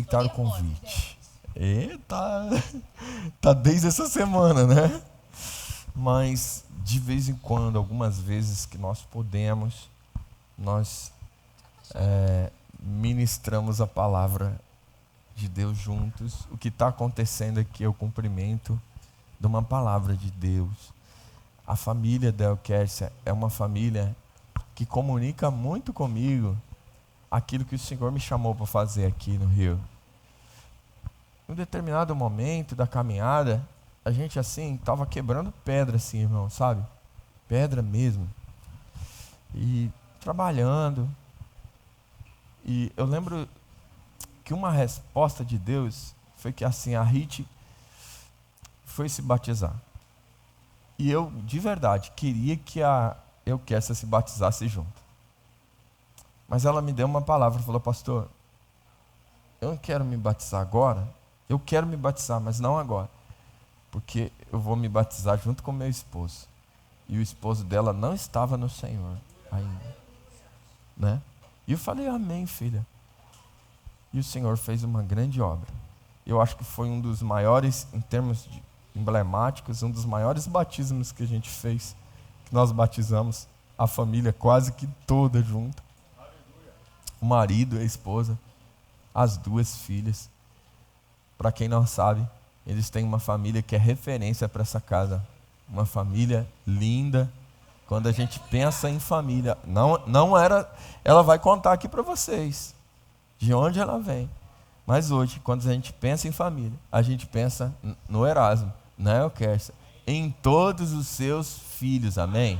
aceitar o convite. Tá desde essa semana, né? Mas de vez em quando, algumas vezes que nós podemos, nós ministramos a palavra de Deus juntos. O que está acontecendo aqui é o cumprimento de uma palavra de Deus. A família da Elquércia é uma família que comunica muito comigo aquilo que o Senhor me chamou para fazer aqui no Rio. Em um determinado momento da caminhada, a gente assim, estava quebrando pedra assim, irmão, sabe? Pedra mesmo. E trabalhando. E eu lembro que uma resposta de Deus foi que assim, a Rit foi se batizar. E eu, de verdade, queria que a Elquércia se batizasse junto. Mas ela me deu uma palavra, falou: pastor, eu não quero me batizar agora. Eu quero me batizar, mas não agora. Porque eu vou me batizar junto com meu esposo. E o esposo dela não estava no Senhor ainda. Né? E eu falei: amém, filha. E o Senhor fez uma grande obra. Eu acho que foi um dos maiores, em termos emblemáticos, um dos maiores batismos que a gente fez. Que nós batizamos a família quase que toda junta. O marido e a esposa, as duas filhas. Para quem não sabe, eles têm uma família que é referência para essa casa. Uma família linda. Quando a gente pensa em família, não era. Ela vai contar aqui para vocês de onde ela vem. Mas hoje, quando a gente pensa em família, a gente pensa no Erasmo, na Elquércia, em todos os seus filhos, amém?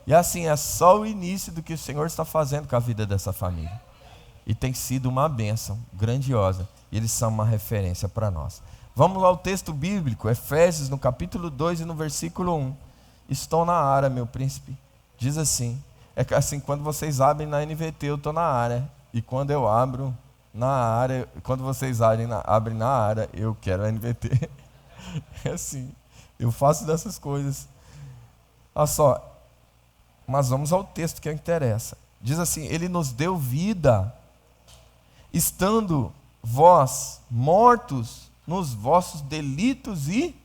E assim, é só o início do que o Senhor está fazendo com a vida dessa família. E tem sido uma bênção grandiosa. E eles são uma referência para nós. Vamos ao texto bíblico, Efésios, no capítulo 2 e no versículo 1. Estou na área, meu príncipe. Diz assim. É que assim, quando vocês abrem na NVT, eu estou na área. E quando eu abro na área, quando vocês abrem na área, eu quero a NVT. É assim, eu faço dessas coisas. Olha só, mas vamos ao texto que interessa. Diz assim: ele nos deu vida, estando vós mortos nos vossos delitos e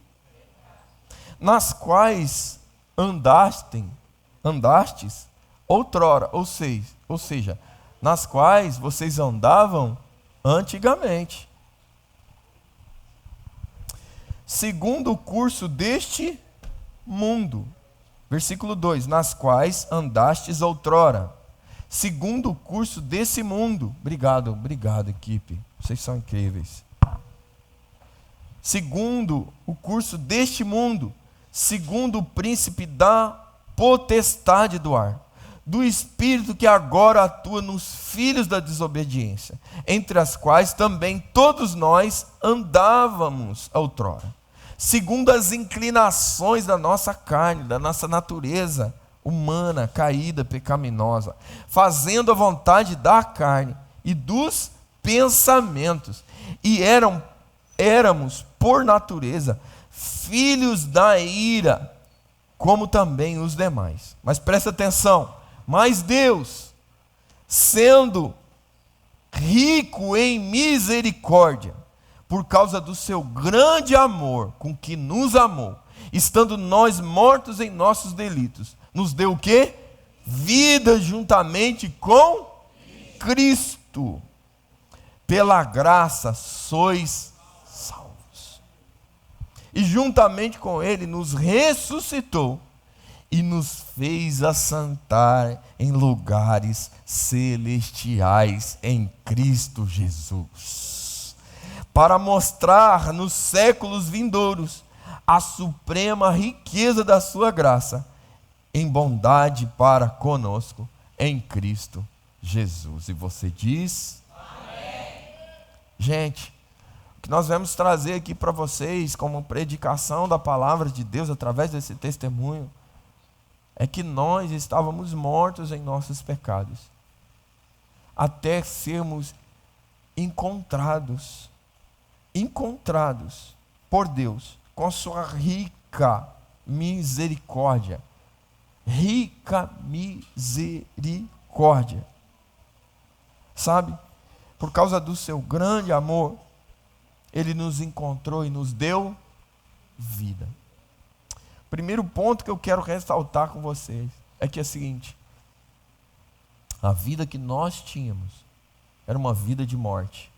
nas quais andastes outrora, ou seja, nas quais vocês andavam antigamente, segundo o curso deste mundo. Versículo 2: nas quais andastes outrora, segundo o curso desse mundo. Obrigado, equipe. Vocês são incríveis. Segundo o curso deste mundo, segundo o príncipe da potestade do ar, do espírito que agora atua nos filhos da desobediência, entre as quais também todos nós andávamos outrora, segundo as inclinações da nossa carne, da nossa natureza humana, caída, pecaminosa, fazendo a vontade da carne e dos pensamentos, e éramos, por natureza, filhos da ira, como também os demais. Mas presta atenção, mas Deus, sendo rico em misericórdia, por causa do seu grande amor com que nos amou, estando nós mortos em nossos delitos, nos deu o quê? Vida juntamente com Cristo. Pela graça sois salvos. E juntamente com Ele nos ressuscitou e nos fez assentar em lugares celestiais em Cristo Jesus, para mostrar nos séculos vindouros a suprema riqueza da sua graça, em bondade para conosco, em Cristo Jesus. E você diz: amém. Gente, o que nós vamos trazer aqui para vocês, como predicação da palavra de Deus, através desse testemunho, é que nós estávamos mortos em nossos pecados, até sermos encontrados por Deus, com sua rica misericórdia. Rica misericórdia. Sabe? por causa do seu grande amor, Ele nos encontrou e nos deu vida. Primeiro ponto que eu quero ressaltar com vocês é que é o seguinte: a vida que nós tínhamos era uma vida de morte.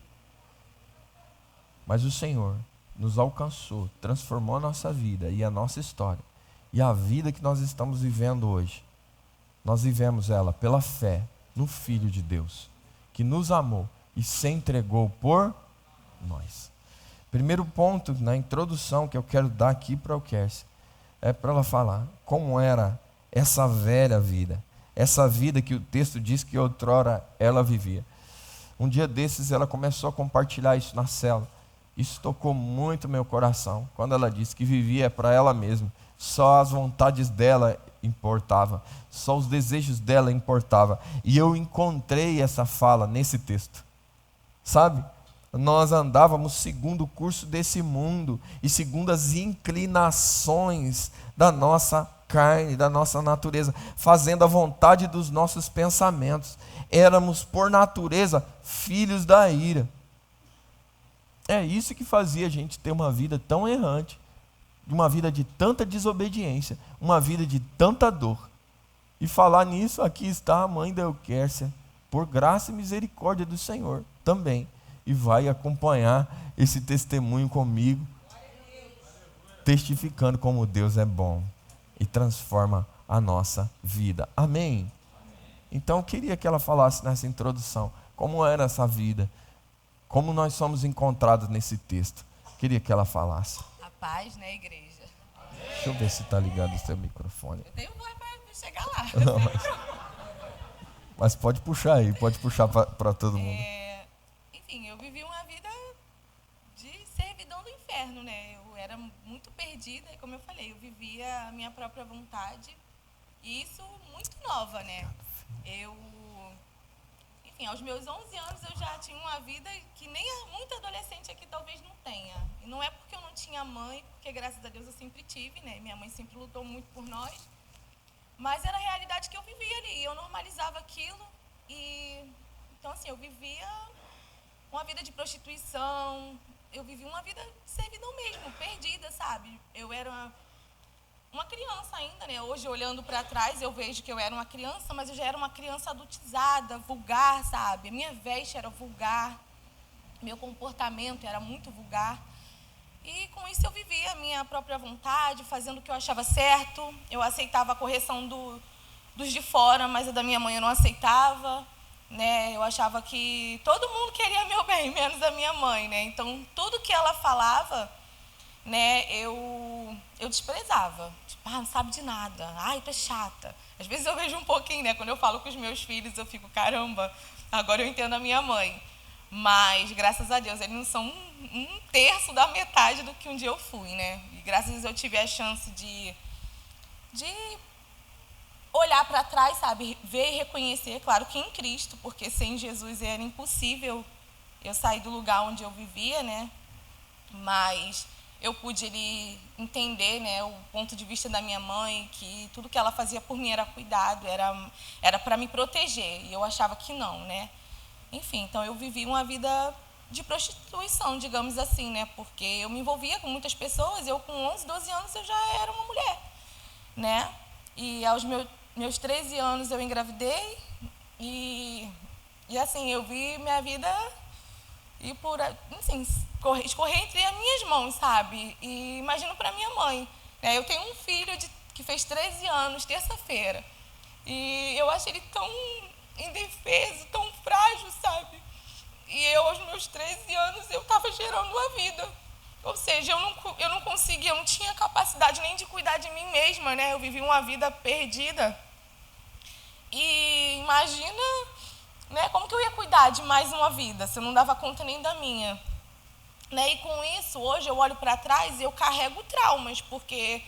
Mas o Senhor nos alcançou, transformou a nossa vida e a nossa história. E a vida que nós estamos vivendo hoje, nós vivemos ela pela fé no Filho de Deus, que nos amou e se entregou por nós. Primeiro ponto na introdução que eu quero dar aqui para o Kércia é para ela falar como era essa velha vida, essa vida que o texto diz que outrora ela vivia. Um dia desses ela começou a compartilhar isso na célula. Isso tocou muito meu coração, quando ela disse que vivia para ela mesma, só as vontades dela importavam, só os desejos dela importavam. E eu encontrei essa fala nesse texto, sabe? Nós andávamos segundo o curso desse mundo e segundo as inclinações da nossa carne, da nossa natureza, fazendo a vontade dos nossos pensamentos. Éramos, por natureza, filhos da ira. É isso que fazia a gente ter uma vida tão errante, uma vida de tanta desobediência, uma vida de tanta dor. E falar nisso, aqui está a mãe da Eukércia, por graça e misericórdia do Senhor também. E vai acompanhar esse testemunho comigo, testificando como Deus é bom e transforma a nossa vida. Amém? Então eu queria que ela falasse nessa introdução como era essa vida, como nós somos encontrados nesse texto. Queria que ela falasse. A paz, né, igreja? Deixa eu ver se está ligado o seu microfone. Eu tenho voz para chegar lá. Não, mas pode puxar aí, pode puxar para todo mundo. Enfim, eu vivi uma vida de servidão do inferno, né? Eu era muito perdida e, como eu falei, eu vivia a minha própria vontade. E isso muito nova, né? Enfim, aos meus 11 anos eu já tinha uma vida que nem muito adolescente aqui talvez não tenha. E não é porque eu não tinha mãe, porque graças a Deus eu sempre tive, né? Minha mãe sempre lutou muito por nós. Mas era a realidade que eu vivia ali. Eu normalizava aquilo e... Então, assim, eu vivia uma vida de prostituição. Eu vivia uma vida de servidão mesmo, perdida, sabe? Eu era uma criança ainda, né? Hoje, olhando para trás, eu vejo que eu era uma criança, mas eu já era uma criança adultizada, vulgar, sabe? A minha veste era vulgar, meu comportamento era muito vulgar. E com isso eu vivia a minha própria vontade, fazendo o que eu achava certo. Eu aceitava a correção dos de fora, mas a da minha mãe eu não aceitava, né? Eu achava que todo mundo queria meu bem, menos a minha mãe, né? Então, tudo que ela falava, né, eu desprezava. Tipo, não sabe de nada. Ai, tu é chata. Às vezes eu vejo um pouquinho, né? Quando eu falo com os meus filhos, eu fico, caramba, agora eu entendo a minha mãe. Mas, graças a Deus, eles não são um terço da metade do que um dia eu fui, né? E graças a Deus eu tive a chance de olhar para trás, sabe? Ver e reconhecer, claro que em Cristo, porque sem Jesus era impossível eu sair do lugar onde eu vivia, né? Mas eu pude entender, né, o ponto de vista da minha mãe, que tudo que ela fazia por mim era cuidado, era para me proteger, e eu achava que não, né? Enfim, então eu vivi uma vida de prostituição, digamos assim, né? Porque eu me envolvia com muitas pessoas, eu com 11, 12 anos eu já era uma mulher, né? E aos meus 13 anos eu engravidei e assim, eu vi minha vida e assim, escorrer entre as minhas mãos, sabe? E imagino para minha mãe, né? Eu tenho um filho que fez 13 anos, terça-feira, e eu acho ele tão indefeso, tão frágil, sabe? E eu, aos meus 13 anos, eu estava gerando a vida. Ou seja, eu não conseguia, eu não tinha capacidade nem de cuidar de mim mesma, né? Eu vivi uma vida perdida. E imagina, né, como que eu ia cuidar de mais uma vida, se eu não dava conta nem da minha. Né? E com isso, hoje eu olho para trás e eu carrego traumas, porque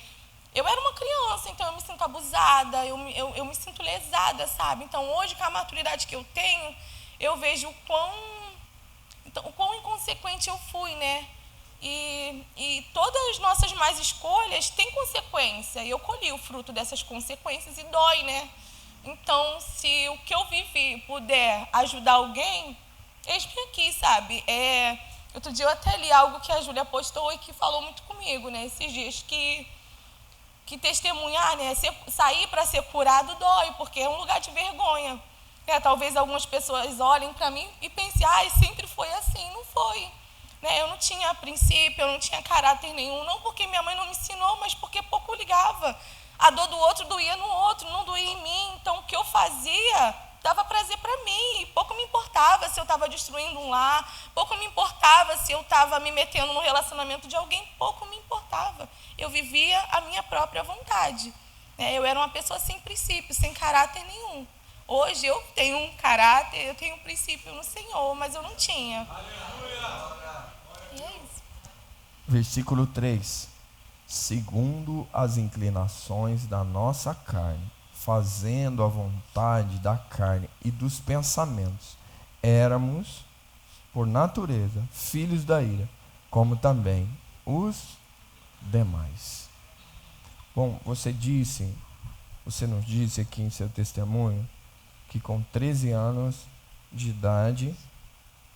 eu era uma criança, então eu me sinto abusada, eu me sinto lesada, sabe? Então, hoje, com a maturidade que eu tenho, eu vejo o quão inconsequente eu fui, né? E todas as nossas más escolhas têm consequência, e eu colhi o fruto dessas consequências e dói, né? Então, se o que eu vivi puder ajudar alguém, eis-me aqui, sabe? Outro dia eu até li algo que a Júlia postou e que falou muito comigo, né? Esses dias que testemunhar, né? Sair para ser curado dói, porque é um lugar de vergonha. Talvez algumas pessoas olhem para mim e pensem, sempre foi assim. Não foi. Né? Eu não tinha princípio, eu não tinha caráter nenhum, não porque minha mãe não me ensinou, mas porque pouco ligava. A dor do outro doía no outro, não doía em mim. Então, o que eu fazia dava prazer para mim. E pouco me importava se eu estava destruindo um lar, pouco me importava se eu estava me metendo no relacionamento de alguém, pouco me importava. Eu vivia a minha própria vontade. Né? Eu era uma pessoa sem princípio, sem caráter nenhum. Hoje eu tenho um caráter, eu tenho um princípio no Senhor, mas eu não tinha. E é isso. Versículo 3. Segundo as inclinações da nossa carne, fazendo a vontade da carne e dos pensamentos, éramos, por natureza, filhos da ira, como também os demais. Bom, você nos disse aqui em seu testemunho, que com 13 anos de idade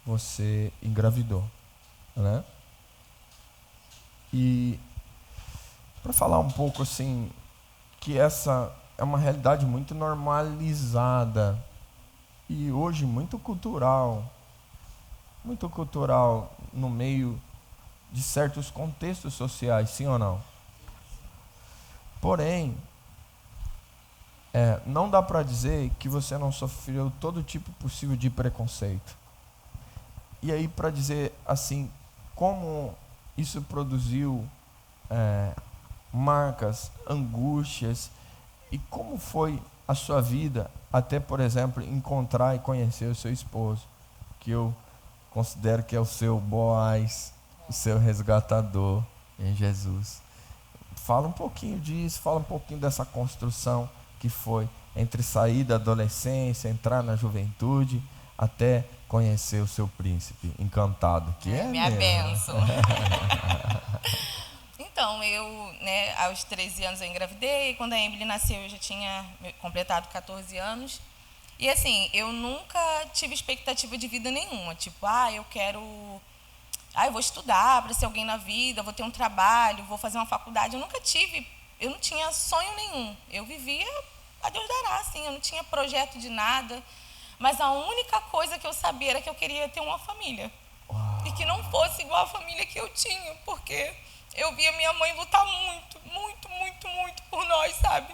você engravidou, né? E para falar um pouco assim, que essa é uma realidade muito normalizada e hoje muito cultural no meio de certos contextos sociais, sim ou não? Porém, não dá para dizer que você não sofreu todo tipo possível de preconceito. E aí, para dizer assim, como isso produziu marcas, angústias, e como foi a sua vida até, por exemplo, encontrar e conhecer o seu esposo, que eu considero que é o seu Boaz, o seu resgatador em Jesus. Fala um pouquinho disso, fala um pouquinho dessa construção que foi entre sair da adolescência, entrar na juventude, até conhecer o seu príncipe encantado, que é minha bênção. Então, aos 13 anos eu engravidei, quando a Emily nasceu eu já tinha completado 14 anos. E assim, eu nunca tive expectativa de vida nenhuma, tipo, eu vou estudar para ser alguém na vida, vou ter um trabalho, vou fazer uma faculdade. Eu não tinha sonho nenhum. Eu vivia a Deus dará, assim, eu não tinha projeto de nada. Mas a única coisa que eu sabia era que eu queria ter uma família. Uau. E que não fosse igual a família que eu tinha, porque eu via minha mãe lutar muito, muito, muito, muito por nós, sabe?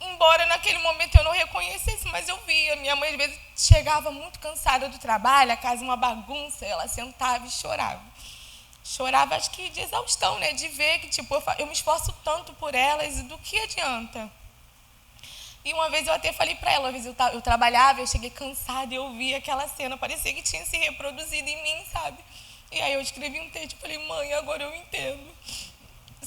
Embora naquele momento eu não reconhecesse, mas eu via. Minha mãe às vezes chegava muito cansada do trabalho, a casa uma bagunça, ela sentava e chorava. Chorava, acho que de exaustão, né? De ver que tipo, eu me esforço tanto por elas e do que adianta? E uma vez eu até falei para ela, uma vez eu trabalhava, eu cheguei cansada e eu vi aquela cena, parecia que tinha se reproduzido em mim, sabe? E aí eu escrevi um texto e falei, mãe, agora eu entendo,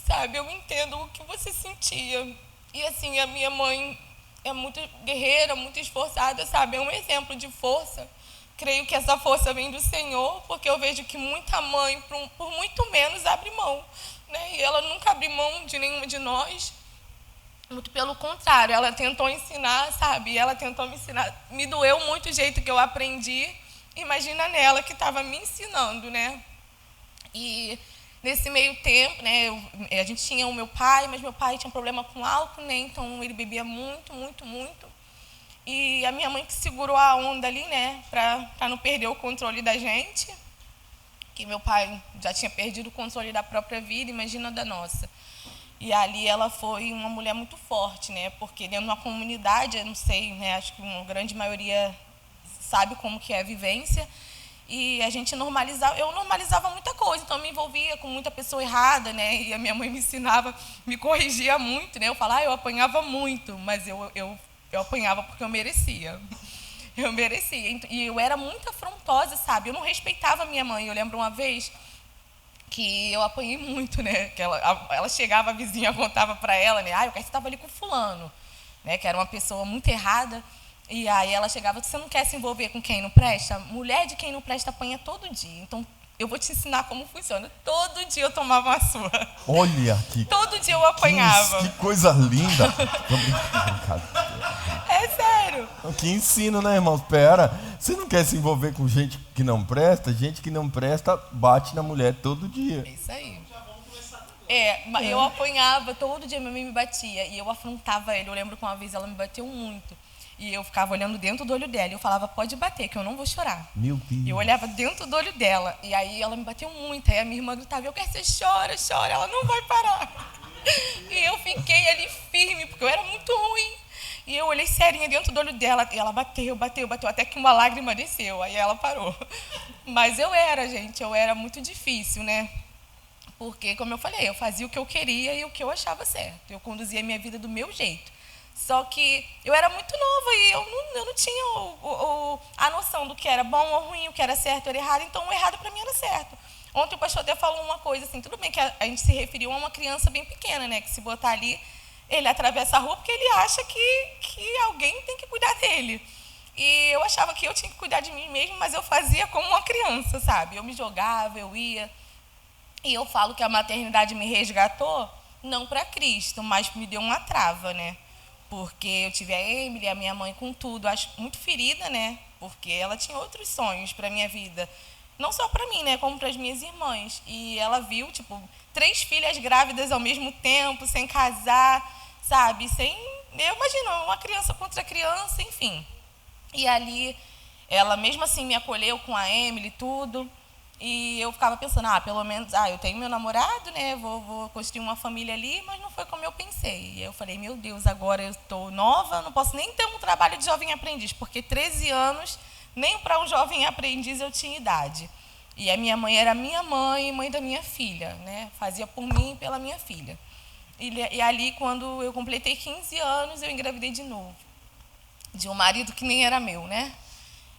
sabe? Eu entendo o que você sentia. E assim, a minha mãe é muito guerreira, muito esforçada, sabe? É um exemplo de força. Creio que essa força vem do Senhor, porque eu vejo que muita mãe, por muito menos, abre mão, né? E ela nunca abriu mão de nenhuma de nós. Muito pelo contrário, ela tentou ensinar, sabe? Ela tentou me ensinar. Me doeu muito o jeito que eu aprendi. Imagina nela que estava me ensinando, né? E nesse meio tempo, né? A gente tinha o meu pai, mas meu pai tinha um problema com álcool, né? Então ele bebia muito, muito, muito. E a minha mãe que segurou a onda ali, né? Para não perder o controle da gente. Que meu pai já tinha perdido o controle da própria vida, imagina da nossa. E ali ela foi uma mulher muito forte, né? Porque dentro de uma comunidade, eu não sei, né? Acho que uma grande maioria sabe como que é a vivência. E a gente eu normalizava muita coisa, então eu me envolvia com muita pessoa errada, né? E a minha mãe me ensinava, me corrigia muito, né? Eu falava, eu apanhava muito, mas eu apanhava porque eu merecia. Eu merecia. E eu era muito afrontosa, sabe? Eu não respeitava a minha mãe. Eu lembro uma vez que eu apanhei muito, né? Que ela chegava, a vizinha contava para ela, né? Eu quero que você estava ali com fulano, né? Que era uma pessoa muito errada. E aí ela chegava, você não quer se envolver com quem não presta? Mulher de quem não presta apanha todo dia. Então, eu vou te ensinar como funciona. Todo dia eu tomava uma surra. Olha que... Todo dia eu apanhava. Que coisa linda. É sério. Sério. Que ensino, né, irmão? Pera, você não quer se envolver com gente que não presta? Gente que não presta bate na mulher todo dia. É isso aí. Eu apanhava, todo dia minha mãe me batia e eu afrontava ele. Eu lembro que uma vez ela me bateu muito e eu ficava olhando dentro do olho dela e eu falava, pode bater, que eu não vou chorar. Meu Deus. Eu olhava dentro do olho dela e aí ela me bateu muito. Aí a minha irmã gritava, eu quero que você chora, chora, ela não vai parar. E eu fiquei ali firme, porque eu era muito ruim. E eu olhei serinha dentro do olho dela e ela bateu, até que uma lágrima desceu. Aí ela parou. Mas eu era muito difícil, né? Porque, como eu falei, eu fazia o que eu queria e o que eu achava certo. Eu conduzia a minha vida do meu jeito. Só que eu era muito nova e eu não tinha a noção do que era bom ou ruim, o que era certo ou errado. Então, o errado para mim era certo. Ontem o pastor até falou uma coisa assim, tudo bem que a gente se referiu a uma criança bem pequena, né? Que se botar ali, ele atravessa a rua porque ele acha que alguém tem que cuidar dele. E eu achava que eu tinha que cuidar de mim mesmo, mas eu fazia como uma criança, sabe? Eu me jogava, eu ia. E eu falo que a maternidade me resgatou, não para Cristo, mas me deu uma trava, né? Porque eu tive a Emily, a minha mãe com tudo, acho muito ferida, né? Porque ela tinha outros sonhos para a minha vida. Não só para mim, né? Como para as minhas irmãs. E ela viu, 3 filhas grávidas ao mesmo tempo, sem casar, sabe? Eu imagino, uma criança contra criança, enfim. E ali, ela mesmo assim me acolheu com a Emily e tudo. E eu ficava pensando, pelo menos, eu tenho meu namorado, né? Vou construir uma família ali, mas não foi como eu pensei. E eu falei, meu Deus, agora eu estou nova, não posso nem ter um trabalho de jovem aprendiz, porque 13 anos, nem para um jovem aprendiz eu tinha idade. E a minha mãe era minha mãe e mãe da minha filha, né? Fazia por mim e pela minha filha. E ali, quando eu completei 15 anos, eu engravidei de novo. De um marido que nem era meu, né?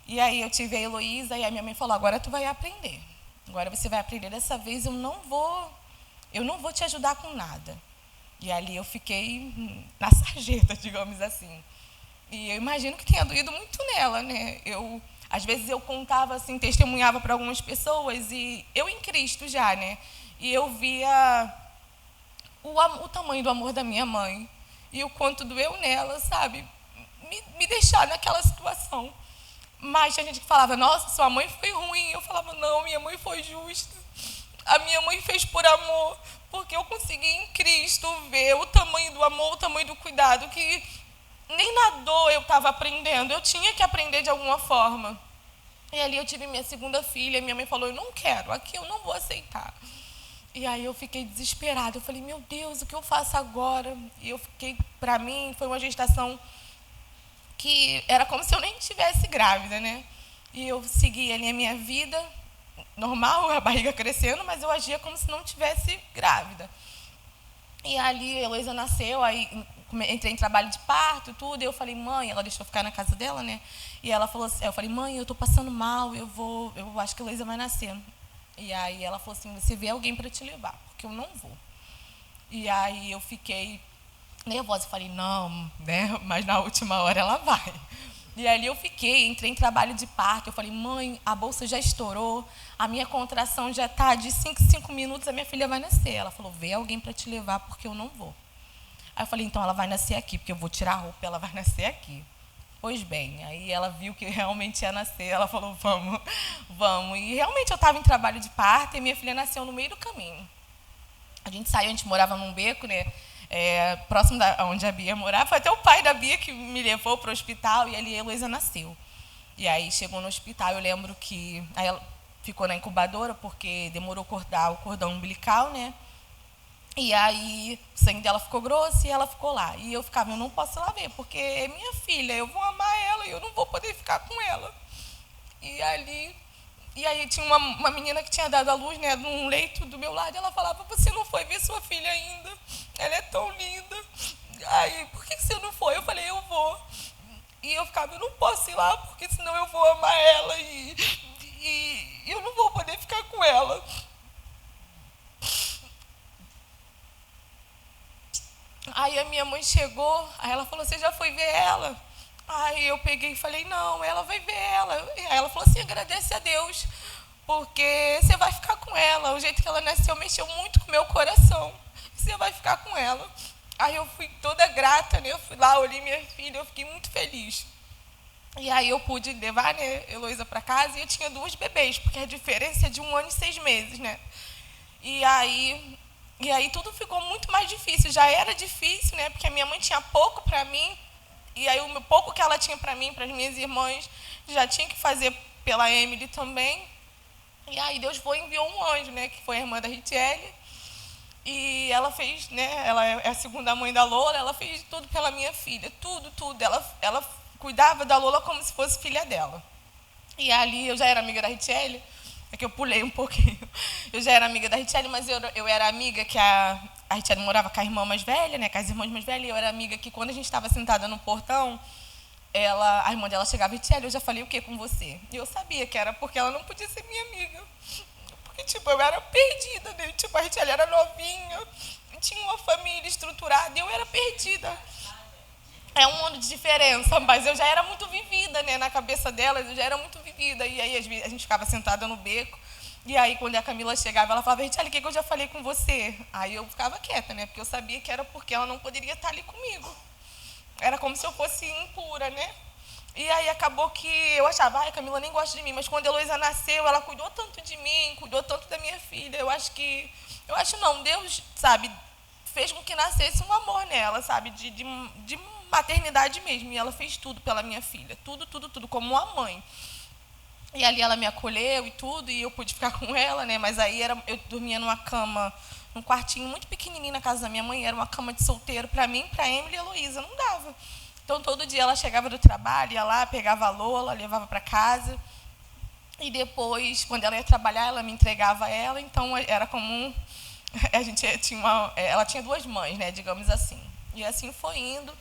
E aí eu tive a Heloísa e a minha mãe falou, agora tu vai aprender. Agora você vai aprender. Dessa vez eu não vou te ajudar com nada. E ali eu fiquei na sarjeta, digamos assim. E eu imagino que tenha doído muito nela, né? Às vezes eu contava assim, testemunhava para algumas pessoas e eu em Cristo já, né? E eu via o tamanho do amor da minha mãe e o quanto doeu nela, sabe? Me deixar naquela situação. Mas tinha gente que falava, nossa, sua mãe foi ruim. Eu falava, não, minha mãe foi justa. A minha mãe fez por amor, porque eu consegui em Cristo ver o tamanho do amor, o tamanho do cuidado, que nem na dor eu estava aprendendo, eu tinha que aprender de alguma forma. E ali eu tive minha segunda filha, minha mãe falou, eu não quero, aqui eu não vou aceitar. E aí eu fiquei desesperada, eu falei, meu Deus, o que eu faço agora? E eu fiquei, para mim, foi uma gestação que era como se eu nem estivesse grávida, né? E eu seguia ali a minha vida, normal, a barriga crescendo, mas eu agia como se não estivesse grávida. E ali a Heloísa nasceu, aí entrei em trabalho de parto e tudo, e eu falei, mãe, ela deixou eu ficar na casa dela, né? E ela falou assim, eu falei, mãe, eu estou passando mal, eu acho que a Heloísa vai nascer. E aí ela falou assim, você vê alguém para te levar, porque eu não vou. E aí eu fiquei nervosa, falei, não, né? Mas na última hora ela vai. E ali eu fiquei, entrei em trabalho de parto, eu falei, mãe, a bolsa já estourou, a minha contração já está de 5 em 5 minutos, a minha filha vai nascer. Ela falou, vê alguém para te levar, porque eu não vou. Aí eu falei, então ela vai nascer aqui, porque eu vou tirar a roupa, ela vai nascer aqui. Pois bem, aí ela viu que realmente ia nascer, ela falou, vamos, vamos. E realmente eu estava em trabalho de parto e minha filha nasceu no meio do caminho. A gente saiu, a gente morava num beco, né? Próximo da onde a Bia morava, foi até o pai da Bia que me levou para o hospital e ali a Heloísa nasceu. E aí chegou no hospital, eu lembro que aí ela ficou na incubadora porque demorou cortar o cordão umbilical, né? E aí o sangue dela ficou grosso e ela ficou lá. E eu ficava, eu não posso ir lá ver, porque é minha filha, eu vou amar ela e eu não vou poder ficar com ela. E aí tinha uma menina que tinha dado à luz, né, num leito do meu lado, e ela falava, você não foi ver sua filha ainda? Ela é tão linda. Aí, por que você não foi? Eu falei, eu vou. E eu ficava, eu não posso ir lá, porque senão eu vou amar ela e eu não vou poder ficar com ela. Aí a minha mãe chegou, aí ela falou, você já foi ver ela? Aí eu peguei e falei, não, ela vai ver ela. Aí ela falou assim, agradece a Deus, porque você vai ficar com ela. O jeito que ela nasceu mexeu muito com o meu coração. Você vai ficar com ela. Aí eu fui toda grata, né? Eu fui lá, olhei minha filha, eu fiquei muito feliz. E aí eu pude levar, né, Heloísa para casa e eu tinha 2 bebês, porque a diferença é de 1 ano e 6 meses, né? E aí tudo ficou muito mais difícil. Já era difícil, né? Porque a minha mãe tinha pouco para mim, e aí o pouco que ela tinha para mim, para as minhas irmãs, já tinha que fazer pela Emily também. E aí Deus enviou um anjo, né? Que foi a irmã da Richelle. E ela fez, né? Ela é a segunda mãe da Lola, ela fez tudo pela minha filha, tudo, tudo. Ela cuidava da Lola como se fosse filha dela. E ali eu já era amiga da Richelle, é que eu pulei um pouquinho. Eu já era amiga da Richelle, mas eu era amiga que a Richelle morava com a irmã mais velha, né? Com as irmãs mais velhas, e eu era amiga que quando a gente estava sentada no portão, a irmã dela chegava, Richelle, eu já falei o que com você? E eu sabia que era porque ela não podia ser minha amiga. Porque, tipo, eu era perdida, né? Tipo, a Richelle era novinha, tinha uma família estruturada, e eu era perdida. É um ano de diferença, mas eu já era muito vivida, né? Na cabeça delas, eu já era muito vivida. E aí a gente ficava sentada no beco, e aí quando a Camila chegava, ela falava, Richelle, o que eu já falei com você? Aí eu ficava quieta, né? Porque eu sabia que era porque ela não poderia estar ali comigo. Era como se eu fosse impura, né? E aí acabou que eu achava, a Camila nem gosta de mim, mas quando a Heloísa nasceu, ela cuidou tanto de mim, cuidou tanto da minha filha. Eu acho não, Deus, sabe, fez com que nascesse um amor nela, sabe, de maternidade mesmo. E ela fez tudo pela minha filha, tudo, tudo, tudo, como uma mãe. E ali ela me acolheu e tudo, e eu pude ficar com ela, né? Mas aí eu dormia numa cama, num quartinho muito pequenininho na casa da minha mãe, era uma cama de solteiro para mim, para Emily e a Heloísa, não dava. Então, todo dia ela chegava do trabalho, ia lá, pegava a Lola, levava para casa. E depois, quando ela ia trabalhar, ela me entregava ela. Então, era comum. Ela tinha 2 mães, né, digamos assim. E assim foi indo.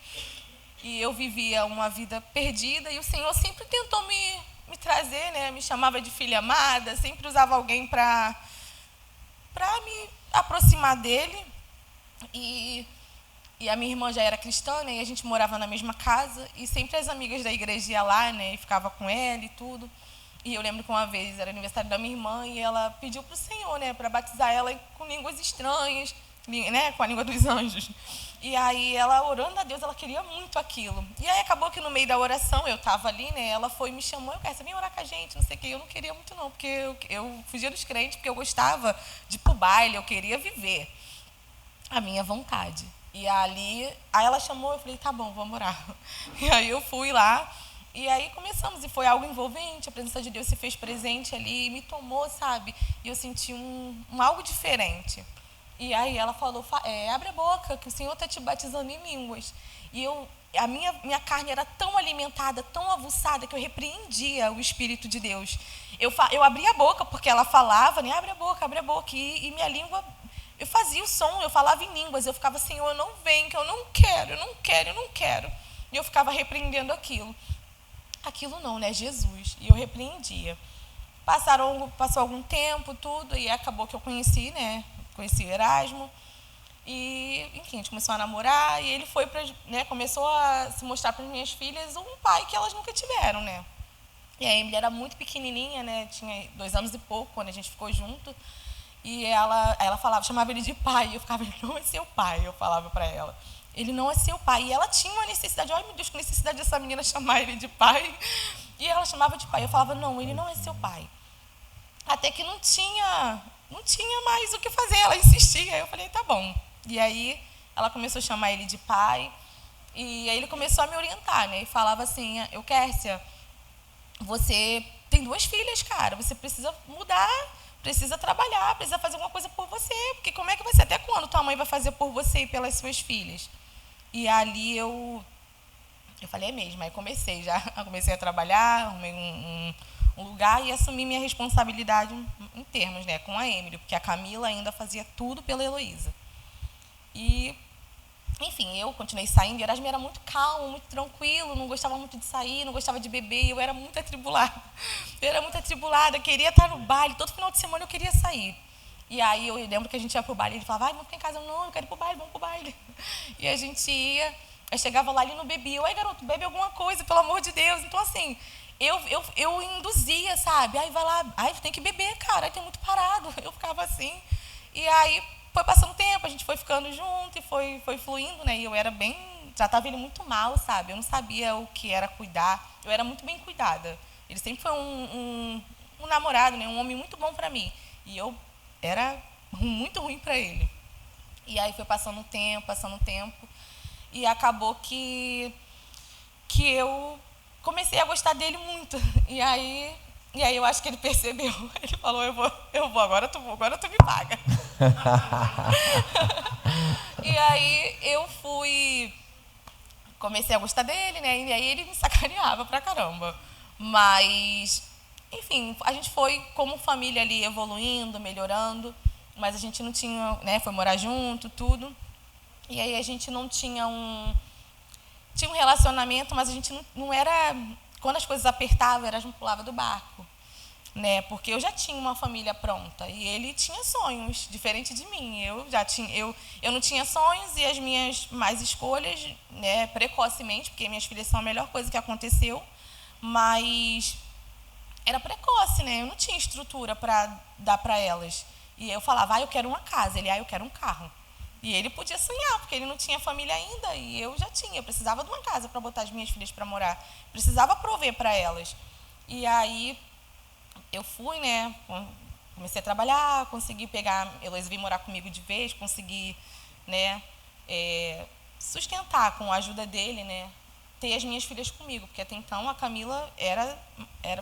E eu vivia uma vida perdida. E o Senhor sempre tentou me trazer, né, me chamava de filha amada. Sempre usava alguém para me aproximar dele. E a minha irmã já era cristã, né, e a gente morava na mesma casa, e sempre as amigas da igreja iam lá, né, e ficava com ela e tudo. E eu lembro que uma vez era aniversário da minha irmã, e ela pediu para o Senhor, né, para batizar ela com línguas estranhas, né, com a língua dos anjos. E aí ela, orando a Deus, ela queria muito aquilo. E aí acabou que no meio da oração, eu estava ali, né, ela foi e me chamou, você vem orar com a gente, não sei o quê. Eu não queria muito não, porque eu fugia dos crentes, porque eu gostava de ir pro baile, eu queria viver a minha vontade. E aí ela chamou, eu falei, tá bom, vamos orar. E aí eu fui lá, e aí começamos, e foi algo envolvente, a presença de Deus se fez presente ali, me tomou, sabe? E eu senti algo diferente. E aí ela falou, abre a boca, que o Senhor está te batizando em línguas. E a minha carne era tão alimentada, tão aguçada, que eu repreendia o Espírito de Deus. Eu abria a boca, porque ela falava, né, abre a boca, e minha língua... Eu fazia o som, eu falava em línguas, eu ficava, Senhor, não vem, que eu não quero, eu não quero, eu não quero. E eu ficava repreendendo aquilo. Aquilo não, né? Jesus. E eu repreendia. Passou algum tempo, tudo, e acabou que eu conheci, né? Conheci o Erasmo. E, enfim, a gente começou a namorar, e ele foi começou a se mostrar para as minhas filhas um pai que elas nunca tiveram, né? E a Emily era muito pequenininha, né? Tinha 2 anos e pouco quando a gente ficou junto. E ela falava, chamava ele de pai, e eu ficava, ele não é seu pai, eu falava para ela. Ele não é seu pai. E ela tinha uma necessidade, ai meu Deus, que necessidade dessa menina chamar ele de pai. E ela chamava de pai. Eu falava, não, ele não é seu pai. Até que não tinha mais o que fazer, ela insistia. Eu falei, tá bom. E aí ela começou a chamar ele de pai. E aí ele começou a me orientar, né? E falava assim, Kércia, você tem 2 filhas, cara, você precisa mudar, precisa trabalhar, precisa fazer alguma coisa por você, porque como é que vai ser? Até quando tua mãe vai fazer por você e pelas suas filhas? E ali eu falei, é mesmo. Aí comecei a trabalhar, arrumei um lugar e assumi minha responsabilidade em termos, né, com a Emily, porque a Camila ainda fazia tudo pela Heloísa. E, enfim, eu continuei saindo, e Erasmo era muito calmo, muito tranquilo, não gostava muito de sair, não gostava de beber, e eu era muito atribulada. Queria estar no baile, todo final de semana eu queria sair. E aí eu lembro que a gente ia pro baile, ele falava, vamos ficar em casa, não, eu quero ir pro baile, vamos pro baile. E a gente ia, eu chegava lá, ele não bebia, ai garoto, bebe alguma coisa, pelo amor de Deus. Então assim, eu induzia, sabe, vai lá, tem que beber, cara, tem muito parado. Eu ficava assim, e aí foi passando tempo, a gente foi ficando junto e foi fluindo, né? E eu era bem, tratava ele muito mal, sabe? Eu não sabia o que era cuidar. Eu era muito bem cuidada. Ele sempre foi um namorado, né? Um homem muito bom para mim. E eu era muito ruim para ele. E aí foi passando um tempo. E acabou que eu comecei a gostar dele muito. E aí eu acho que ele percebeu. Ele falou, eu vou, agora tu me paga. E aí eu comecei a gostar dele, né? E aí ele me sacaneava pra caramba. Mas, enfim, a gente foi como família ali evoluindo, melhorando, mas a gente não tinha, né? Foi morar junto, tudo. E aí a gente não tinha tinha um relacionamento, mas a gente não era, quando as coisas apertavam, a gente pulava do barco, né? Porque eu já tinha uma família pronta e ele tinha sonhos, diferente de mim. Eu não tinha sonhos e as minhas mais escolhas, né, precocemente, porque minhas filhas são a melhor coisa que aconteceu, mas era precoce, né? Eu não tinha estrutura para dar para elas. E eu falava, eu quero uma casa, eu quero um carro. E ele podia sonhar, porque ele não tinha família ainda, e eu já tinha. Eu precisava de uma casa para botar as minhas filhas para morar. Precisava prover para elas. E aí eu fui, né? Comecei a trabalhar, consegui pegar, Heloísa veio morar comigo de vez, consegui, né, sustentar com a ajuda dele, né, ter as minhas filhas comigo, porque até então a Camila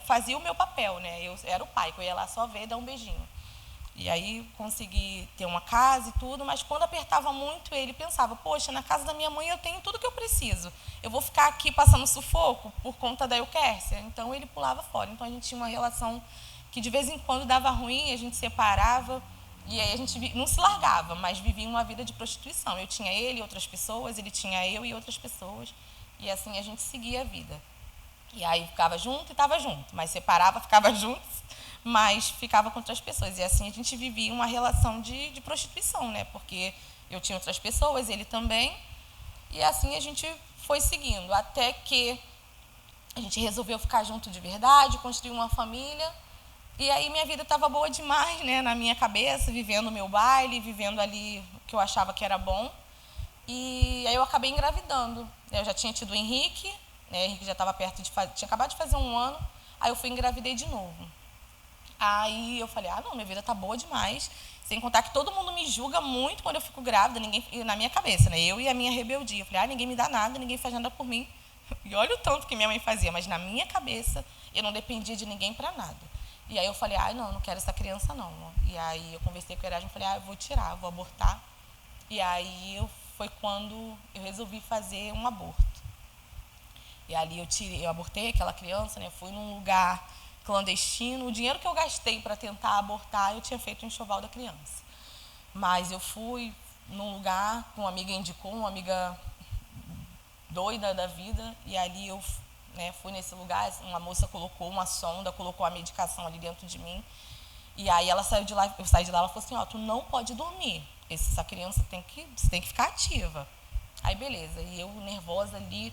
fazia o meu papel, né? Eu era o pai, que eu ia lá só ver e dar um beijinho. E aí consegui ter uma casa e tudo, mas quando apertava muito, ele pensava, poxa, na casa da minha mãe eu tenho tudo que eu preciso. Eu vou ficar aqui passando sufoco por conta da Euquércia? Então ele pulava fora. Então a gente tinha uma relação que de vez em quando dava ruim, a gente separava, e aí a gente não se largava, mas vivia uma vida de prostituição. Eu tinha ele e outras pessoas, ele tinha eu e outras pessoas, e assim a gente seguia a vida. E aí ficava junto e estava junto, mas separava, ficava junto, mas ficava com outras pessoas. E assim a gente vivia uma relação de prostituição, né? Porque eu tinha outras pessoas, ele também. E assim a gente foi seguindo, até que a gente resolveu ficar junto de verdade, construir uma família. E aí minha vida estava boa demais, né? Na minha cabeça, vivendo o meu baile, vivendo ali o que eu achava que era bom. E aí eu acabei engravidando. Eu já tinha tido o Henrique, né? O Henrique já estava perto de fazer, tinha acabado de fazer 1 ano. Aí eu fui e engravidei de novo. Aí eu falei, não, minha vida tá boa demais. Sem contar que todo mundo me julga muito quando eu fico grávida, na minha cabeça, né? Eu e a minha rebeldia. Eu falei, ninguém me dá nada, ninguém faz nada por mim. E olha o tanto que minha mãe fazia, mas na minha cabeça eu não dependia de ninguém para nada. E aí eu falei, não quero essa criança não. E aí eu conversei com o Erasmo e falei, eu vou tirar, eu vou abortar. E aí foi quando eu resolvi fazer um aborto. E ali eu abortei aquela criança, né? Fui num lugar clandestino. O dinheiro que eu gastei para tentar abortar, eu tinha feito um enxoval da criança. Mas eu fui num lugar, uma amiga indicou, uma amiga doida da vida, e ali eu, né, fui nesse lugar, uma moça colocou uma sonda, colocou a medicação ali dentro de mim, e aí ela saiu de lá, eu saí de lá, ela falou assim, tu não pode dormir, essa criança você tem que ficar ativa. Aí beleza, e eu nervosa ali,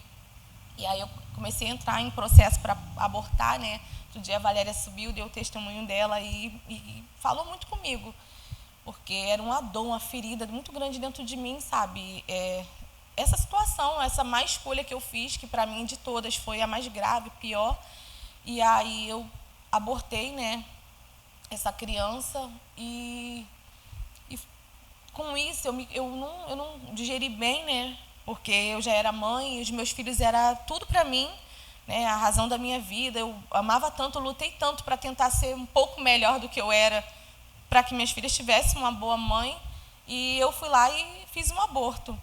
e aí eu comecei a entrar em processo para abortar, né? Outro dia a Valéria subiu, deu o testemunho dela e falou muito comigo, porque era uma dor, uma ferida muito grande dentro de mim, sabe? Essa situação, essa má escolha que eu fiz, que para mim de todas foi a mais grave, pior, e aí eu abortei, né, essa criança e com isso eu não digeri bem, né, porque eu já era mãe e os meus filhos eram tudo para mim, né, a razão da minha vida. Eu amava tanto, eu lutei tanto para tentar ser um pouco melhor do que eu era, para que minhas filhas tivessem uma boa mãe, e eu fui lá e fiz um aborto.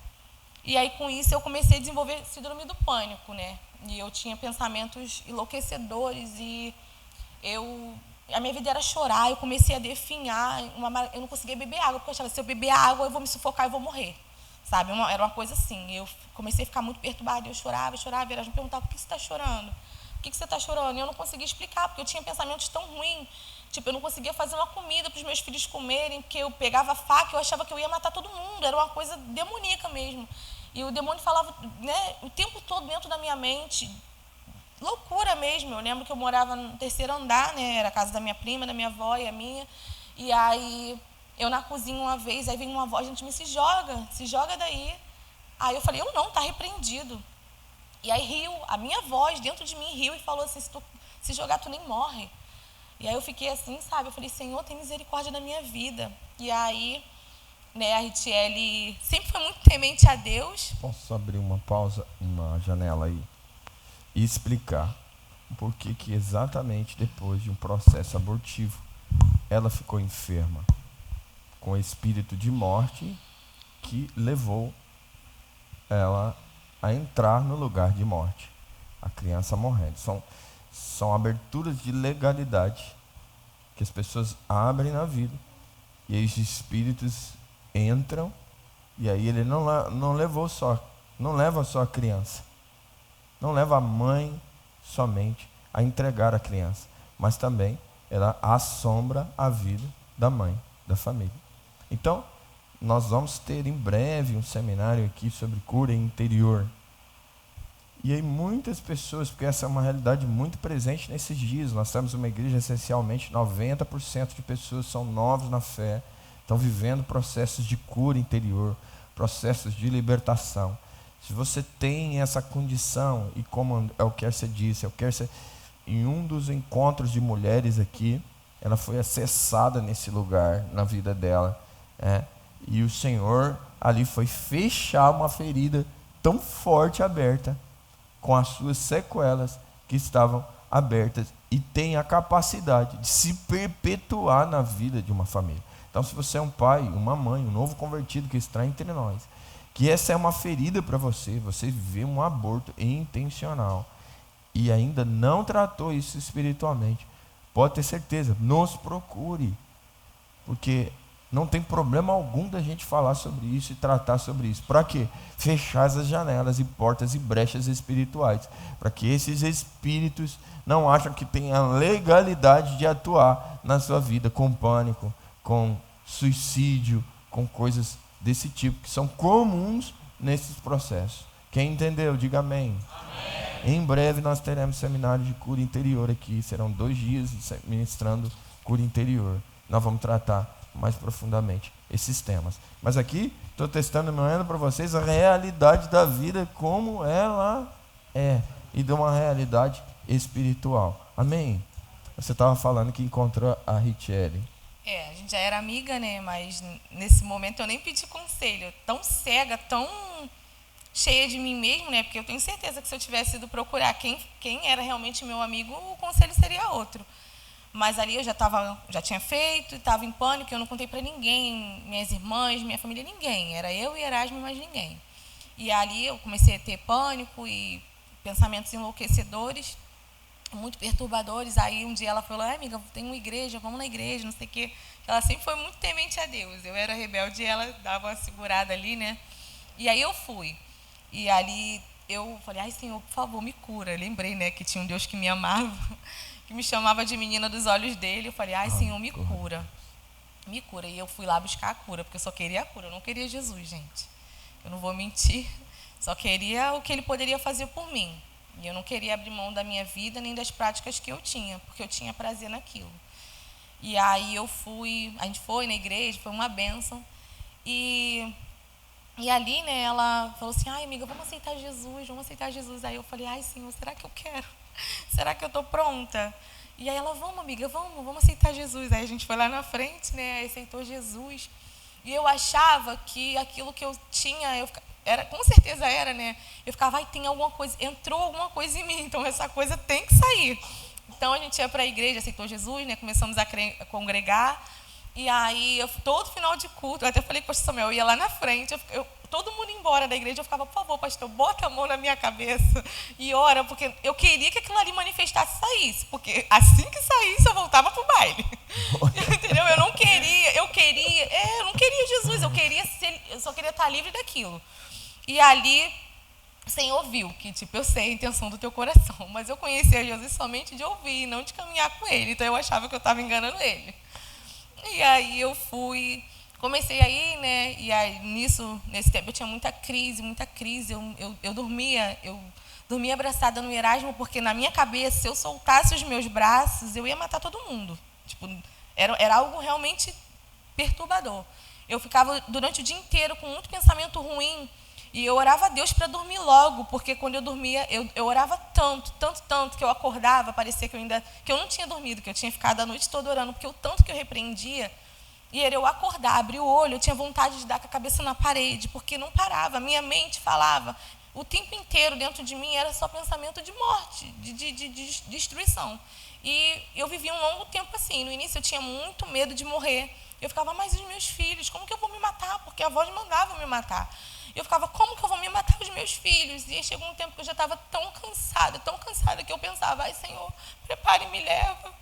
E aí, com isso, eu comecei a desenvolver síndrome do pânico, né? E eu tinha pensamentos enlouquecedores e a minha vida era chorar. Eu comecei a definhar, eu não conseguia beber água, porque eu achava, se eu beber água, eu vou me sufocar e vou morrer, sabe? Era uma coisa assim. Eu comecei a ficar muito perturbada, eu chorava, e elas me perguntavam, por que você está chorando? Por que você está chorando? E eu não conseguia explicar, porque eu tinha pensamentos tão ruins. Tipo, eu não conseguia fazer uma comida para os meus filhos comerem, porque eu pegava a faca e eu achava que eu ia matar todo mundo. Era uma coisa demoníaca mesmo. E o demônio falava, né, o tempo todo dentro da minha mente, loucura mesmo. Eu lembro que eu morava no 3º andar, né, era a casa da minha prima, da minha avó e a minha. E aí eu na cozinha uma vez, aí vem uma voz, gente, me se joga daí. Aí eu falei, eu não, tá repreendido. E aí riu, a minha voz dentro de mim riu e falou assim, se tu se jogar, tu nem morre. E aí eu fiquei assim, sabe, eu falei, Senhor, tem misericórdia da minha vida. E aí, né, a Ritiele sempre foi muito temente a Deus. Posso abrir uma pausa, uma janela aí, e explicar por que exatamente depois de um processo abortivo, ela ficou enferma, com espírito de morte que levou ela a entrar no lugar de morte, a criança morrendo. São aberturas de legalidade que as pessoas abrem na vida, e aí os espíritos entram, e aí ele não leva só a criança, não leva a mãe somente a entregar a criança, mas também ela assombra a vida da mãe, da família. Então, nós vamos ter em breve um seminário aqui sobre cura interior. E aí muitas pessoas, porque essa é uma realidade muito presente nesses dias, nós temos uma igreja essencialmente 90% de pessoas são novos na fé, estão vivendo processos de cura interior, processos de libertação. Se você tem essa condição, e como a Elkércia disse, em um dos encontros de mulheres aqui, ela foi acessada nesse lugar, na vida dela, e o Senhor ali foi fechar uma ferida tão forte aberta, com as suas sequelas que estavam abertas, e tem a capacidade de se perpetuar na vida de uma família. Então, se você é um pai, uma mãe, um novo convertido que está entre nós, que essa é uma ferida para você viveu um aborto intencional e ainda não tratou isso espiritualmente, pode ter certeza, nos procure, porque não tem problema algum da gente falar sobre isso e tratar sobre isso. Para quê? Fechar as janelas e portas e brechas espirituais, para que esses espíritos não acham que tem a legalidade de atuar na sua vida com pânico, com suicídio, com coisas desse tipo, que são comuns nesses processos. Quem entendeu, diga amém. Amém. Em breve nós teremos seminário de cura interior aqui, serão 2 dias ministrando cura interior. Nós vamos tratar mais profundamente esses temas. Mas aqui estou testemunhando para vocês a realidade da vida como ela é, e de uma realidade espiritual. Amém? Você estava falando que encontrou a Ritiele. A gente já era amiga, né? Mas nesse momento eu nem pedi conselho. Tão cega, tão cheia de mim mesmo, né? Porque eu tenho certeza que se eu tivesse ido procurar quem era realmente meu amigo, o conselho seria outro. Mas ali eu já tinha feito, estava em pânico, eu não contei para ninguém, minhas irmãs, minha família, ninguém. Era eu e Erasmo, mais ninguém. E ali eu comecei a ter pânico e pensamentos enlouquecedores, muito perturbadores. Aí um dia ela falou, amiga, tem uma igreja, vamos na igreja, não sei o quê. Ela sempre foi muito temente a Deus. Eu era rebelde e ela dava uma segurada ali, né? E aí eu fui. E ali eu falei, ai, Senhor, por favor, me cura. Eu lembrei, né, que tinha um Deus que me amava, que me chamava de menina dos olhos dele. Eu falei, ai, Senhor, me cura. Me cura. E eu fui lá buscar a cura, porque eu só queria a cura. Eu não queria Jesus, gente. Eu não vou mentir. Só queria o que ele poderia fazer por mim. E eu não queria abrir mão da minha vida, nem das práticas que eu tinha, porque eu tinha prazer naquilo. E aí a gente foi na igreja, foi uma bênção. E ali, né, ela falou assim, ai, amiga, vamos aceitar Jesus. Aí eu falei, ai, Senhor, será que eu quero? Será que eu estou pronta? E aí ela, vamos, amiga, vamos aceitar Jesus. Aí a gente foi lá na frente, né, aceitou Jesus. E eu achava que aquilo que eu tinha, com certeza era, né? Eu ficava, ai, tem alguma coisa, entrou alguma coisa em mim, então essa coisa tem que sair. Então a gente ia para a igreja, aceitou Jesus, né? Começamos a congregar. E aí, todo final de culto, eu até falei com o pastor Samuel, eu ia lá na frente, todo mundo embora da igreja, eu ficava, por favor, pastor, bota a mão na minha cabeça e ora, porque eu queria que aquilo ali manifestasse e saísse, porque assim que saísse, eu voltava pro baile. Entendeu? Eu não queria Jesus, eu só queria estar livre daquilo. E ali, o Senhor viu que, eu sei a intenção do teu coração, mas eu conhecia Jesus somente de ouvir, não de caminhar com ele, então eu achava que eu estava enganando ele. E aí eu comecei a ir, né? E aí nesse tempo eu tinha muita crise. Eu dormia abraçada no Erasmo, porque na minha cabeça, se eu soltasse os meus braços, eu ia matar todo mundo. Era algo realmente perturbador. Eu ficava durante o dia inteiro com muito pensamento ruim e eu orava a Deus para dormir logo, porque quando eu dormia, eu orava tanto, que eu acordava, parecia que eu não tinha dormido, que eu tinha ficado a noite toda orando, porque o tanto que eu repreendia, e era eu acordar, abrir o olho, eu tinha vontade de dar com a cabeça na parede, porque não parava, a minha mente falava, o tempo inteiro dentro de mim era só pensamento de morte, de destruição. E eu vivia um longo tempo assim. No início eu tinha muito medo de morrer. Eu ficava, mas os meus filhos, como que eu vou me matar? Porque a avós mandavam me matar. Eu ficava, como que eu vou me matar os meus filhos? E aí chegou um tempo que eu já estava tão cansada, que eu pensava, ai Senhor, prepare e me leva.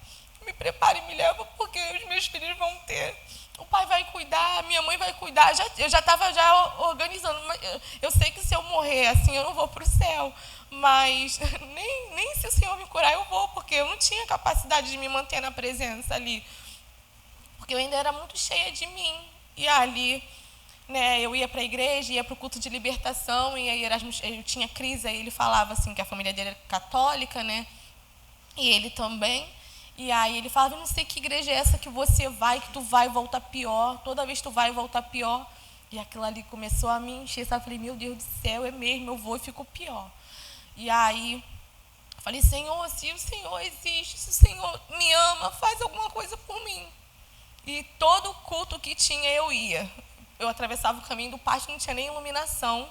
Me prepare e me leva, porque os meus filhos vão ter. O pai vai cuidar, a minha mãe vai cuidar. Eu já estava organizando. Eu sei que se eu morrer assim, eu não vou para o céu. Mas nem se o Senhor me curar, eu vou, porque eu não tinha capacidade de me manter na presença ali. Porque eu ainda era muito cheia de mim. E ali, né, eu ia para a igreja, ia para o culto de libertação, e aí eu tinha crise, aí ele falava assim, que a família dele era católica, né? E ele também. E aí ele falava, eu não sei que igreja é essa que você vai, que tu vai voltar pior, toda vez tu vai voltar pior. E aquilo ali começou a me encher, sabe? Eu falei, meu Deus do céu, é mesmo, eu vou e fico pior. E aí, eu falei, Senhor, se o Senhor existe, se o Senhor me ama, faz alguma coisa por mim. E todo culto que tinha, eu ia. Eu atravessava o caminho do pátio, não tinha nem iluminação.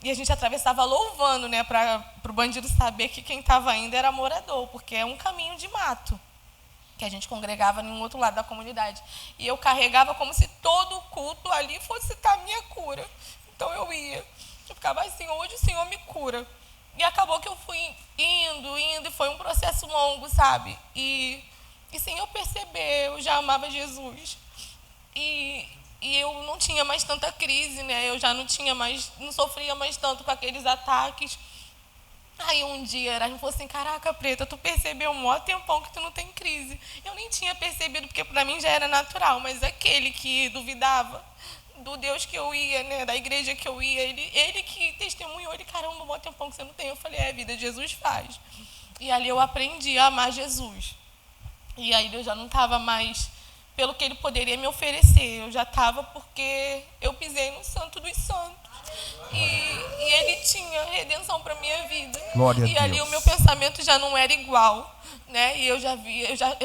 E a gente atravessava louvando, né, para o bandido saber que quem estava indo era morador, porque é um caminho de mato, que a gente congregava em um outro lado da comunidade. E eu carregava como se todo o culto ali fosse a minha cura. Então eu ia. Eu ficava assim, hoje o Senhor me cura. E acabou que eu fui indo, e foi um processo longo, sabe? E sem eu perceber, eu já amava Jesus. E eu não tinha mais tanta crise, né? Eu já não sofria mais tanto com aqueles ataques. Aí um dia Erasmo falou assim, caraca, Preta, tu percebeu um maior tempão que tu não tem crise. Eu nem tinha percebido, porque para mim já era natural, mas aquele que duvidava do Deus que eu ia, né, da igreja que eu ia, ele que testemunhou, ele, caramba, um maior tempão que você não tem. Eu falei, a vida de Jesus faz. E ali eu aprendi a amar Jesus. E aí eu já não estava mais pelo que ele poderia me oferecer, eu já estava porque eu pisei no Santo dos Santos. E ele tinha redenção para a minha vida. Glória e a ali Deus. O meu pensamento já não era igual, né? E eu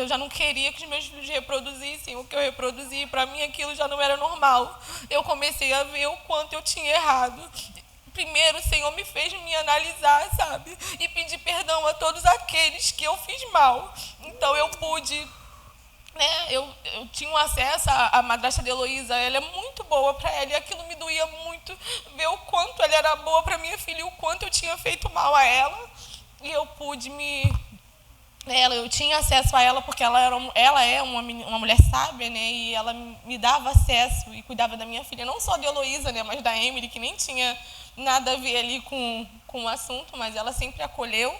já não queria que os meus filhos reproduzissem o que eu reproduzi. Para mim aquilo já não era normal. Eu comecei a ver o quanto eu tinha errado. Primeiro o Senhor me fez me analisar, sabe? E pedir perdão a todos aqueles que eu fiz mal. Então eu pude, né, eu tinha um acesso à madrasta de Heloísa, ela é muito boa para ela, e aquilo me doía muito, ver o quanto ela era boa para minha filha e o quanto eu tinha feito mal a ela. E eu pude eu tinha acesso a ela porque ela é uma mulher sábia, né, e ela me dava acesso e cuidava da minha filha, não só de Heloísa, né, mas da Emily, que nem tinha nada a ver ali com o assunto, mas ela sempre acolheu.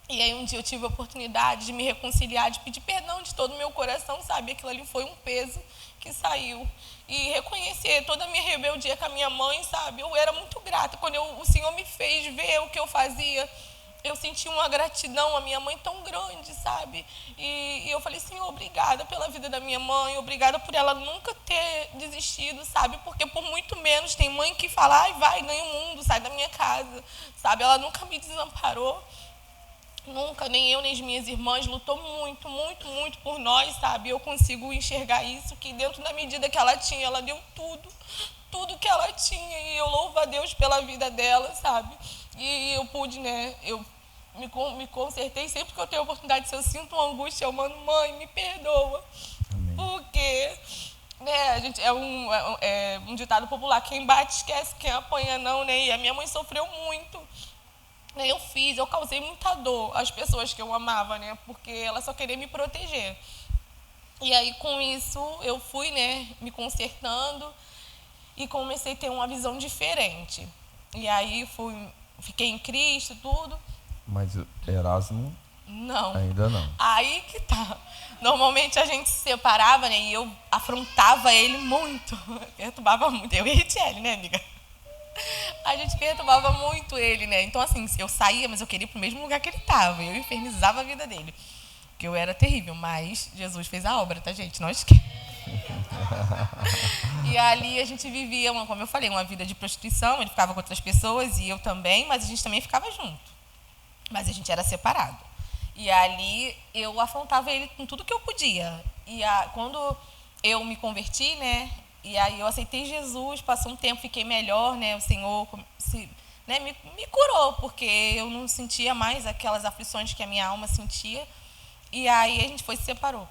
E aí um dia eu tive a oportunidade de me reconciliar, de pedir perdão de todo o meu coração, sabe? Aquilo ali foi um peso que saiu. E reconhecer toda a minha rebeldia com a minha mãe, sabe? Eu era muito grata. Quando o Senhor me fez ver o que eu fazia, eu senti uma gratidão à minha mãe tão grande, sabe? E eu falei, Senhor, obrigada pela vida da minha mãe, obrigada por ela nunca ter desistido, sabe? Porque por muito menos tem mãe que fala, ai, vai, ganha o mundo, sai da minha casa, sabe? Ela nunca me desamparou. Nunca, nem eu, nem as minhas irmãs, lutou muito, muito, muito por nós, sabe? Eu consigo enxergar isso, que dentro da medida que ela tinha, ela deu tudo que ela tinha, e eu louvo a Deus pela vida dela, sabe? E eu pude, né, eu me consertei, sempre que eu tenho a oportunidade, se eu sinto uma angústia, eu mando, mãe, me perdoa. Amém. Porque, né, a gente, é um ditado popular, quem bate esquece, quem apanha não, né? E a minha mãe sofreu muito. Eu causei muita dor às pessoas que eu amava, né? Porque ela só queria me proteger. E aí, com isso, eu fui, né, me consertando e comecei a ter uma visão diferente. E aí, fiquei em Cristo, tudo. Mas Erasmo? Não. Ainda não. Aí que tá. Normalmente a gente se separava, né? E eu afrontava ele muito. Perturbava muito. Eu e a Richelle, né, amiga? A gente perturbava muito ele, né? Então, assim, eu saía, mas eu queria ir pro mesmo lugar que ele estava. Eu infernizava a vida dele. Porque eu era terrível, mas Jesus fez a obra, tá, gente? Não esquece. E ali a gente vivia, como eu falei, uma vida de prostituição. Ele ficava com outras pessoas e eu também, mas a gente também ficava junto. Mas a gente era separado. E ali eu afrontava ele com tudo que eu podia. E quando eu me converti, né? E aí eu aceitei Jesus, passou um tempo, fiquei melhor, né? O Senhor me curou, porque eu não sentia mais aquelas aflições que a minha alma sentia. E aí a gente se separou.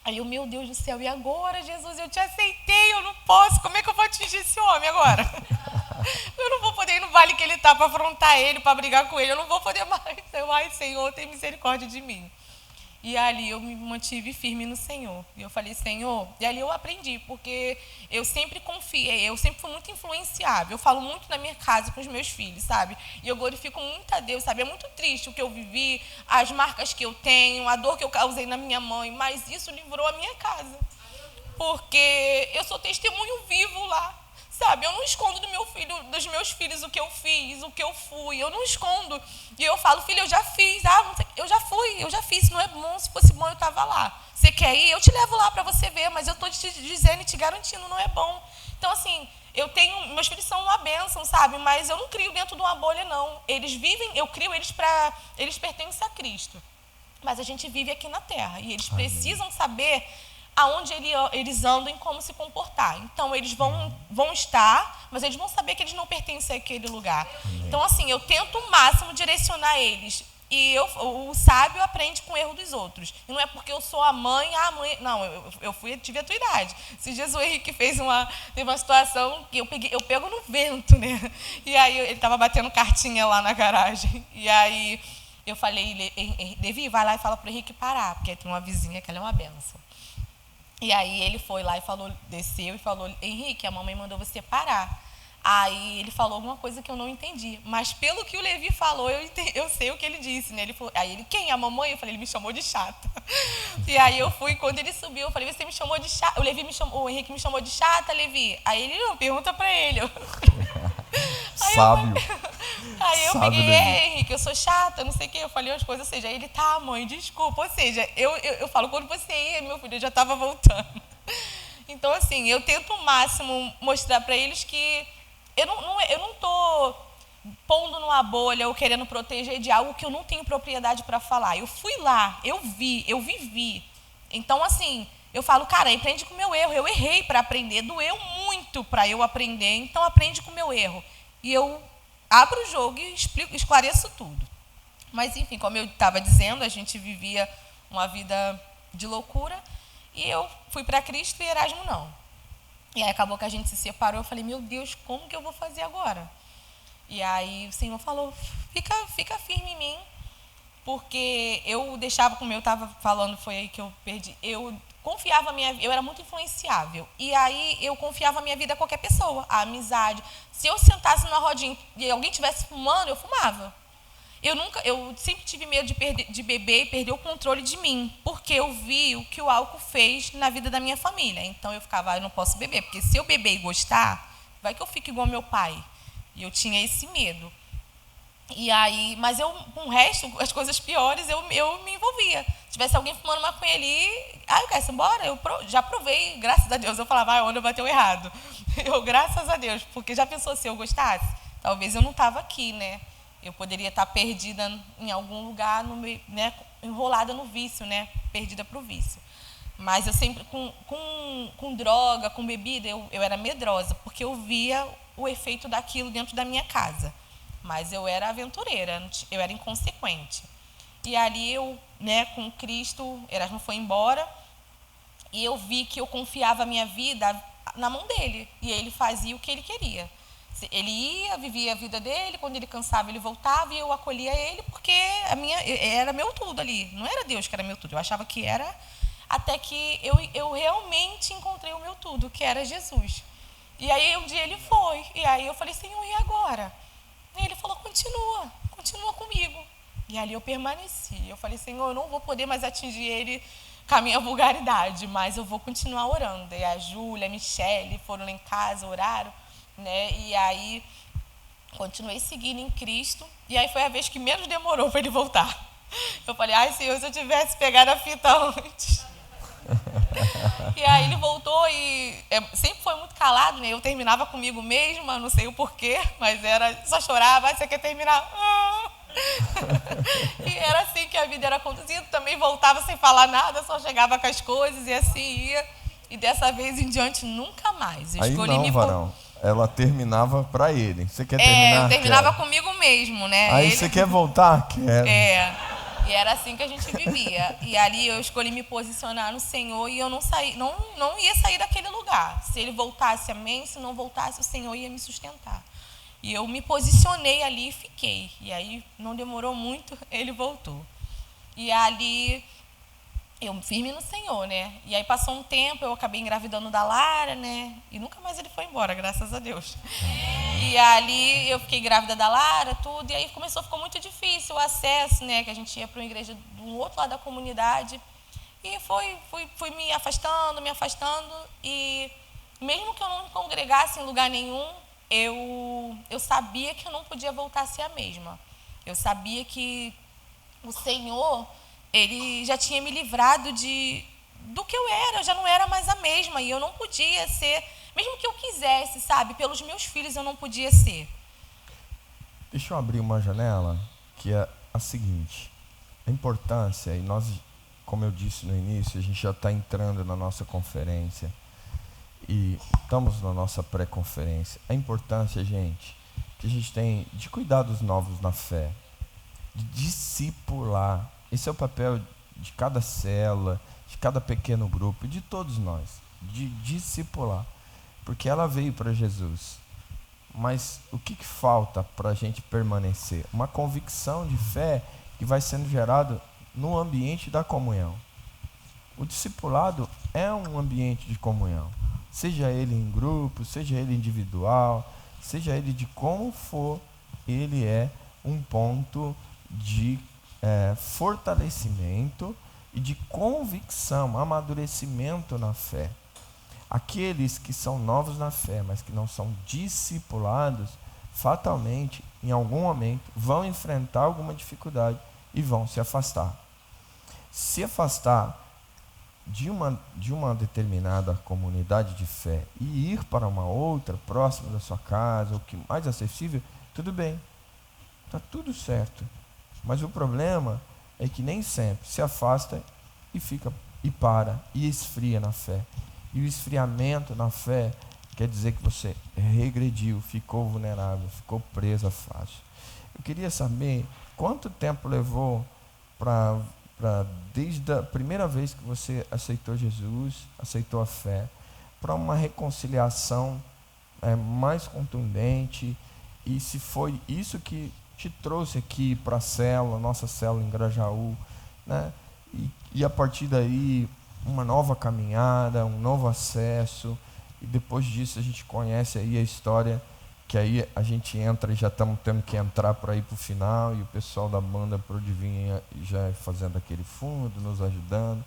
Aí eu, meu Deus do céu, e agora, Jesus, eu te aceitei, eu não posso, como é que eu vou atingir esse homem agora? Eu não vou poder ir no vale que ele está para afrontar ele, para brigar com ele, eu não vou poder mais. Ai, Senhor, tem misericórdia de mim. E ali eu me mantive firme no Senhor. E eu falei, Senhor, e ali eu aprendi, porque eu sempre confiei, eu sempre fui muito influenciável. Eu falo muito na minha casa com os meus filhos, sabe? E eu glorifico muito a Deus, sabe? É muito triste o que eu vivi, as marcas que eu tenho, a dor que eu causei na minha mãe, mas isso livrou a minha casa. Porque eu sou testemunho vivo lá. Sabe, eu não escondo dos meus filhos o que eu fiz, o que eu fui, eu não escondo. E eu falo, filho, eu já fiz, eu já fiz, não é bom, se fosse bom eu estava lá. Você quer ir? Eu te levo lá para você ver, mas eu estou te dizendo e te garantindo, não é bom. Então, assim, meus filhos são uma bênção, sabe, mas eu não crio dentro de uma bolha, não. Eles vivem, eu crio eles pertencem a Cristo. Mas a gente vive aqui na terra e eles precisam saber aonde eles andam e como se comportar. Então, eles vão estar, mas eles vão saber que eles não pertencem àquele lugar. Então, assim, eu tento o máximo direcionar eles. E o sábio aprende com o erro dos outros. E não é porque eu sou a mãe, não, eu tive a tua idade. Se Jesus Henrique teve uma situação que eu pego no vento, né? E aí ele estava batendo cartinha lá na garagem. E aí eu falei, Levi, vai lá e fala para o Henrique parar, porque tem uma vizinha que ela é uma benção. E aí ele foi lá e desceu e falou, Henrique, a mamãe mandou você parar. Aí ele falou alguma coisa que eu não entendi. Mas pelo que o Levi falou, eu sei o que ele disse, né? Aí ele, quem? A mamãe? Eu falei, ele me chamou de chata. E aí eu fui, quando ele subiu, eu falei, você me chamou de chata? O Henrique me chamou de chata, Levi? Aí ele, não, pergunta pra ele. Sábio. Aí eu peguei, Henrique, eu sou chata, não sei o quê. Eu falei umas coisas, ou seja, ele, tá, mãe, desculpa. Ou seja, eu falo, quando você ia, meu filho, eu já estava voltando. Então, assim, eu tento o máximo mostrar para eles que eu não estou pondo numa bolha ou querendo proteger de algo que eu não tenho propriedade para falar. Eu fui lá, eu vivi. Então, assim, eu falo, cara, aprende com o meu erro. Eu errei para aprender, doeu muito para eu aprender, então aprende com o meu erro. E eu abro o jogo e esclareço tudo. Mas, enfim, como eu estava dizendo, a gente vivia uma vida de loucura e eu fui para Cristo e Erasmo não. E aí acabou que a gente se separou. Eu falei, meu Deus, como que eu vou fazer agora? E aí o Senhor falou, fica firme em mim, porque eu deixava, como eu estava falando, foi aí que eu perdi, eu era muito influenciável, e aí eu confiava a minha vida a qualquer pessoa, a amizade. Se eu sentasse numa rodinha e alguém estivesse fumando, eu fumava. Eu sempre tive medo de beber e perder o controle de mim, porque eu vi o que o álcool fez na vida da minha família. Então eu ficava, eu não posso beber, porque se eu beber e gostar, vai que eu fico igual ao meu pai. E eu tinha esse medo. E aí, mas com o resto, as coisas piores, eu me envolvia. Se tivesse alguém fumando maconha ali, eu quero ir embora, eu já provei, graças a Deus. Eu falava, onde eu bateu errado? Graças a Deus, porque já pensou se eu gostasse? Talvez eu não estava aqui, né? Eu poderia estar perdida em algum lugar, né, enrolada no vício, né, perdida para o vício. Mas eu sempre, com droga, com bebida, eu era medrosa, porque eu via o efeito daquilo dentro da minha casa. Mas eu era aventureira, eu era inconsequente. E ali eu, né, com Cristo, Erasmo foi embora, e eu vi que eu confiava a minha vida na mão dele, e ele fazia o que ele queria. Ele ia, vivia a vida dele, quando ele cansava ele voltava e eu acolhia ele, porque era meu tudo ali, não era Deus que era meu tudo, eu achava que era, até que eu realmente encontrei o meu tudo, que era Jesus. E aí um dia ele foi, e aí eu falei, Senhor, e agora? E ele falou, continua comigo. E ali eu permaneci, eu falei, Senhor, eu não vou poder mais atingir ele com a minha vulgaridade, mas eu vou continuar orando. E a Júlia, a Michele foram lá em casa, oraram, né? E aí continuei seguindo em Cristo, e aí foi a vez que menos demorou para ele voltar. Eu falei, ai Senhor, se eu tivesse pegado a fita antes. E aí ele voltou e sempre foi muito calado, né? Eu terminava comigo mesma, não sei o porquê, mas só chorava, você quer terminar? E era assim que a vida era conduzida, também voltava sem falar nada, só chegava com as coisas e assim ia. E dessa vez em diante, nunca mais. Eu Aí escolhi não, varão. Ela terminava para ele. Você quer terminar? Eu terminava Quero. Comigo mesmo, né? Aí você quer voltar? Quero. E era assim que a gente vivia. E ali eu escolhi me posicionar no Senhor e eu não ia sair daquele lugar. Se ele voltasse, amém. Se não voltasse, o Senhor ia me sustentar. E eu me posicionei ali e fiquei. E aí não demorou muito, ele voltou. E ali eu firme no Senhor, né? E aí passou um tempo, eu acabei engravidando da Lara, né? E nunca mais ele foi embora, graças a Deus. E ali eu fiquei grávida da Lara, tudo, e aí ficou muito difícil o acesso, né? Que a gente ia para uma igreja do outro lado da comunidade. E fui me afastando, e mesmo que eu não me congregasse em lugar nenhum, eu sabia que eu não podia voltar a ser a mesma. Eu sabia que o Senhor, ele já tinha me livrado do que eu já não era mais a mesma, e eu não podia ser, mesmo que eu quisesse, sabe, pelos meus filhos eu não podia ser. Deixa eu abrir uma janela, que é a seguinte, a importância, e nós, como eu disse no início, a gente já está entrando na nossa conferência, e estamos na nossa pré-conferência, a importância, gente, que a gente tem de cuidar dos novos na fé, de discipular. Esse é o papel de cada célula, de cada pequeno grupo, de todos nós, de discipular. Porque ela veio para Jesus. Mas o que falta para a gente permanecer? Uma convicção de fé que vai sendo gerado no ambiente da comunhão. O discipulado é um ambiente de comunhão. Seja ele em grupo, seja ele individual, seja ele de como for, ele é um ponto de fortalecimento e de convicção, amadurecimento na fé. Aqueles que são novos na fé, mas que não são discipulados, fatalmente, em algum momento, vão enfrentar alguma dificuldade e vão se afastar. Se afastar de uma determinada comunidade de fé e ir para uma outra, próxima da sua casa, ou que mais acessível, tudo bem, está tudo certo. Mas o problema é que nem sempre se afasta e para, e esfria na fé. E o esfriamento na fé quer dizer que você regrediu, ficou vulnerável, ficou preso fácil. Eu queria saber quanto tempo levou desde a primeira vez que você aceitou Jesus, aceitou a fé, para uma reconciliação mais contundente, e se foi isso que te trouxe aqui para a célula, nossa célula em Grajaú, né? E a partir daí uma nova caminhada, um novo acesso, e depois disso a gente conhece aí a história, que aí a gente entra e já estamos tendo que entrar para ir para o final, e o pessoal da banda Pro Divino já fazendo aquele fundo, nos ajudando,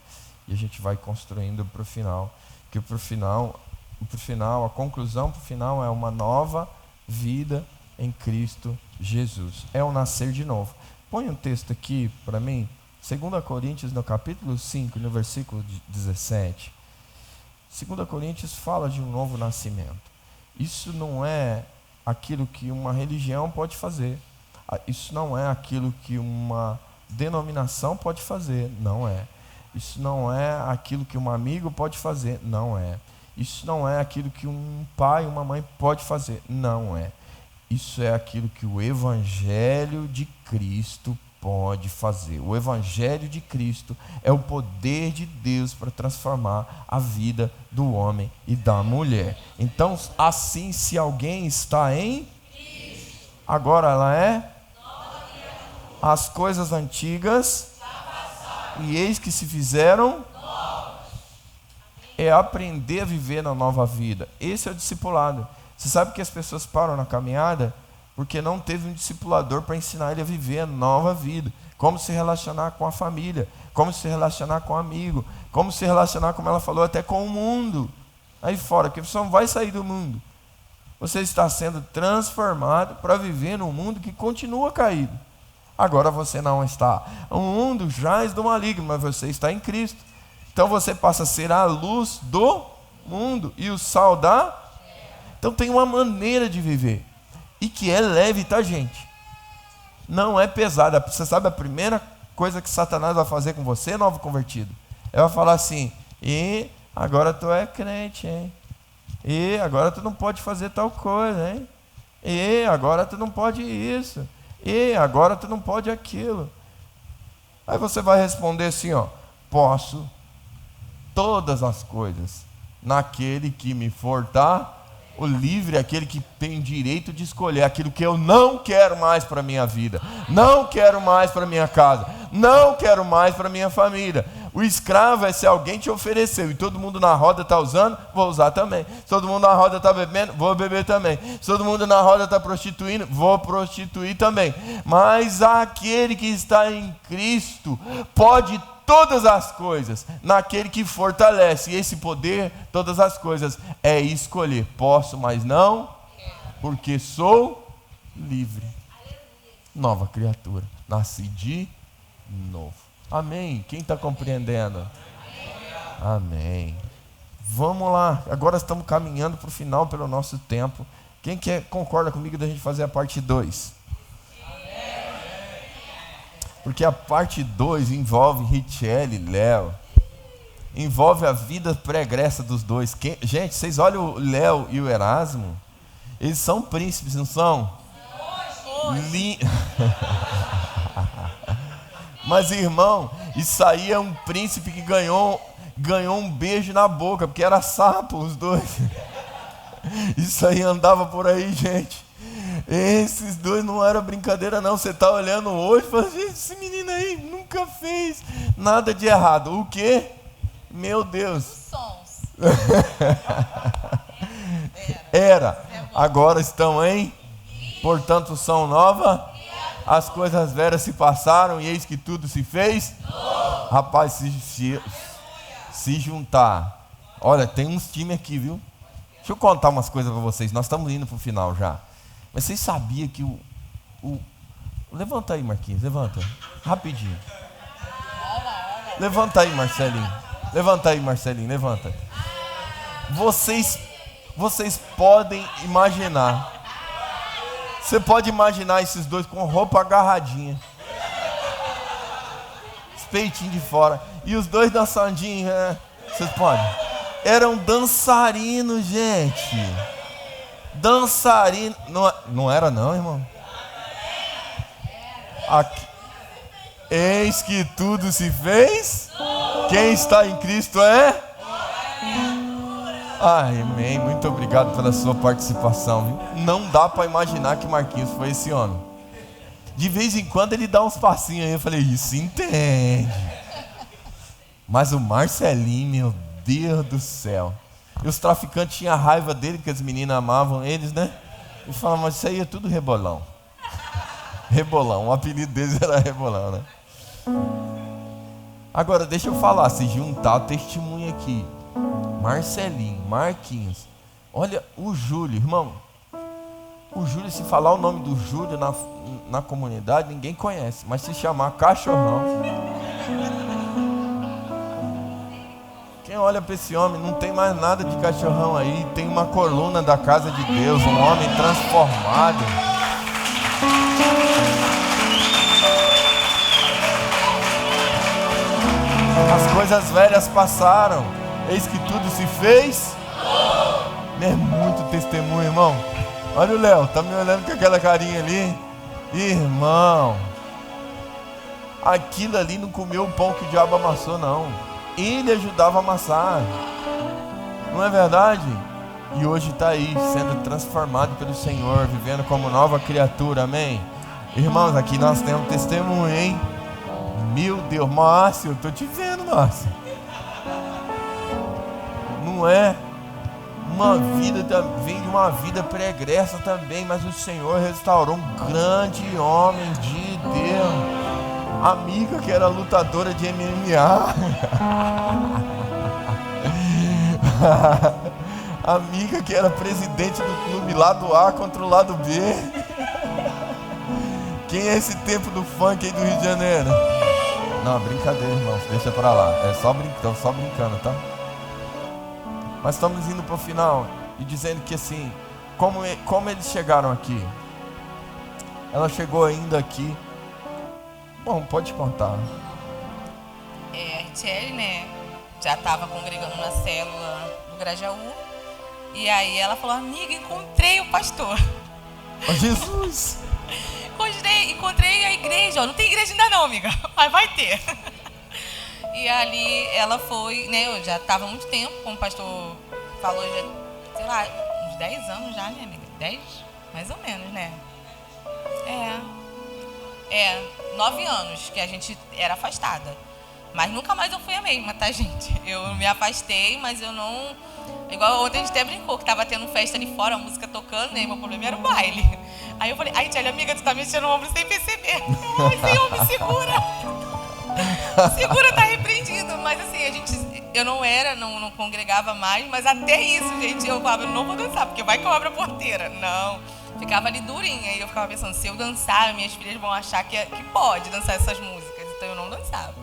e a gente vai construindo para o final, que para o final, a conclusão para o final é uma nova vida em Cristo Jesus. É o nascer de novo. Põe um texto aqui para mim, 2 Coríntios, no capítulo 5, no versículo 17. 2 Coríntios fala de um novo nascimento. Isso não é aquilo que uma religião pode fazer. Isso não é aquilo que uma denominação pode fazer. Não é. Isso não é aquilo que um amigo pode fazer. Não é. Isso não é aquilo que um pai, uma mãe pode fazer. Não é. Isso é aquilo que o Evangelho de Cristo pode fazer. O Evangelho de Cristo é o poder de Deus para transformar a vida do homem e da mulher. Então, assim, se alguém está em Cristo, agora ela é as coisas antigas e eis que se fizeram novas. É aprender a viver na nova vida. Esse é o discipulado. Você sabe que as pessoas param na caminhada porque não teve um discipulador para ensinar ele a viver a nova vida. Como se relacionar com a família, como se relacionar com o amigo, como se relacionar, como ela falou, até com o mundo. Aí fora, porque você não vai sair do mundo. Você está sendo transformado para viver num mundo que continua caído. Agora você não está. O mundo jaz do maligno, mas você está em Cristo. Então você passa a ser a luz do mundo e o sal da... Então tem uma maneira de viver. E que é leve, tá, gente? Não é pesada. Você sabe a primeira coisa que Satanás vai fazer com você, novo convertido? Ele vai falar assim: e agora tu é crente, hein? E agora tu não pode fazer tal coisa, hein? E agora tu não pode isso. E agora tu não pode aquilo. Aí você vai responder assim, ó: posso todas as coisas naquele que me fortalece. O livre é aquele que tem direito de escolher aquilo que eu não quero mais para a minha vida, não quero mais para a minha casa, não quero mais para a minha família. O escravo é se alguém te ofereceu e todo mundo na roda está usando, vou usar também. Se todo mundo na roda está bebendo, vou beber também. Se todo mundo na roda está prostituindo, vou prostituir também. Mas aquele que está em Cristo pode todas as coisas naquele que fortalece. E esse poder, todas as coisas, é escolher. Posso, mas não, porque sou livre. Nova criatura. Nasci de novo. Amém. Quem está compreendendo? Amém. Vamos lá. Agora estamos caminhando para o final pelo nosso tempo. Quem concorda comigo da gente fazer a parte 2? Porque a parte 2 envolve Richelle e Léo. Envolve a vida pregressa dos dois. Gente, vocês olham o Léo e o Erasmo? Eles são príncipes, não são? Mas, irmão, isso aí é um príncipe que ganhou um beijo na boca, porque era sapo os dois. Isso aí andava por aí, gente. Esses dois não era brincadeira não. Você está olhando hoje e fala: gente, esse menino aí nunca fez nada de errado. O quê? Meu Deus. Sons. Era. Agora estão em. Portanto são nova. As coisas velhas se passaram e eis que tudo se fez. Rapaz, se juntar. Olha, tem uns times aqui, viu? Deixa eu contar umas coisas para vocês. Nós estamos indo para o final já. Mas vocês sabiam que Levanta aí, Marquinhos, levanta. Rapidinho. Levanta aí, Marcelinho. Levanta aí, Marcelinho, levanta. Vocês podem imaginar. Você pode imaginar esses dois com roupa agarradinha. Os peitinhos de fora. E os dois dançandinhos, né? Vocês podem? Eram dançarinos, gente. Dançarino. Não era não, irmão? Aqui. Eis que tudo se fez. Quem está em Cristo é? Ai, amém. Muito obrigado pela sua participação, viu? Não dá para imaginar que Marquinhos foi esse homem. De vez em quando ele dá uns passinhos aí. Eu falei: isso entende. Mas o Marcelinho, meu Deus do céu. E os traficantes tinham raiva dele, porque as meninas amavam eles, né? E falavam: mas isso aí é tudo rebolão. Rebolão, o apelido deles era Rebolão, né? Agora deixa eu falar, se juntar o testemunho aqui. Marcelinho, Marquinhos. Olha o Júlio, irmão. O Júlio, se falar o nome do Júlio na comunidade, ninguém conhece. Mas se chamar Cachorrão, quem olha para esse homem, não tem mais nada de cachorrão aí. Tem uma coluna da casa de Deus, um homem transformado. As coisas velhas passaram, eis que tudo se fez. É muito testemunho, irmão. Olha o Léo, tá me olhando com aquela carinha ali. Irmão, aquilo ali não comeu o pão que o diabo amassou, não. Ele ajudava a amassar. Não é verdade? E hoje está aí, sendo transformado pelo Senhor, vivendo como nova criatura, amém? Irmãos, aqui nós temos testemunho, hein? Meu Deus, Márcio, eu tô te vendo, Márcio. Não é? Uma vida, vem de uma vida pregressa também, mas o Senhor restaurou um grande homem de Deus. Amiga que era lutadora de MMA. Amiga que era presidente do clube lá do A contra o lado B. Quem é esse tempo do funk aí do Rio de Janeiro? Não, brincadeira, irmãos, deixa pra lá. Estamos só brincando, tá? Mas estamos indo pro final e dizendo que assim, como eles chegaram aqui? Ela chegou ainda aqui. Bom, pode contar. A Richelle, né, já estava congregando na célula do Grajaú. E aí ela falou: amiga, encontrei o pastor. Oh, Jesus! Encontrei a igreja, ó. Não tem igreja ainda não, amiga, mas vai ter. E ali ela foi, né, eu já estava há muito tempo, como o pastor falou, já, sei lá, uns 10 anos já, né, amiga? 10? Mais ou menos, né? 9 anos que a gente era afastada. Mas nunca mais eu fui a mesma, tá, gente? Eu me afastei, mas eu não... Igual ontem a gente até brincou que tava tendo festa ali fora, a música tocando, né? Meu problema era o baile. Aí eu falei: ai, Tchelle, amiga, tu tá mexendo o ombro sem perceber. Ai, Senhor, me segura. Segura, tá repreendido. Mas assim, eu não congregava mais, mas até isso, gente, eu falava: eu não vou dançar, porque vai que eu abro a porteira. Não. Ficava ali durinha. E eu ficava pensando: se eu dançar, minhas filhas vão achar que pode dançar essas músicas. Então eu não dançava.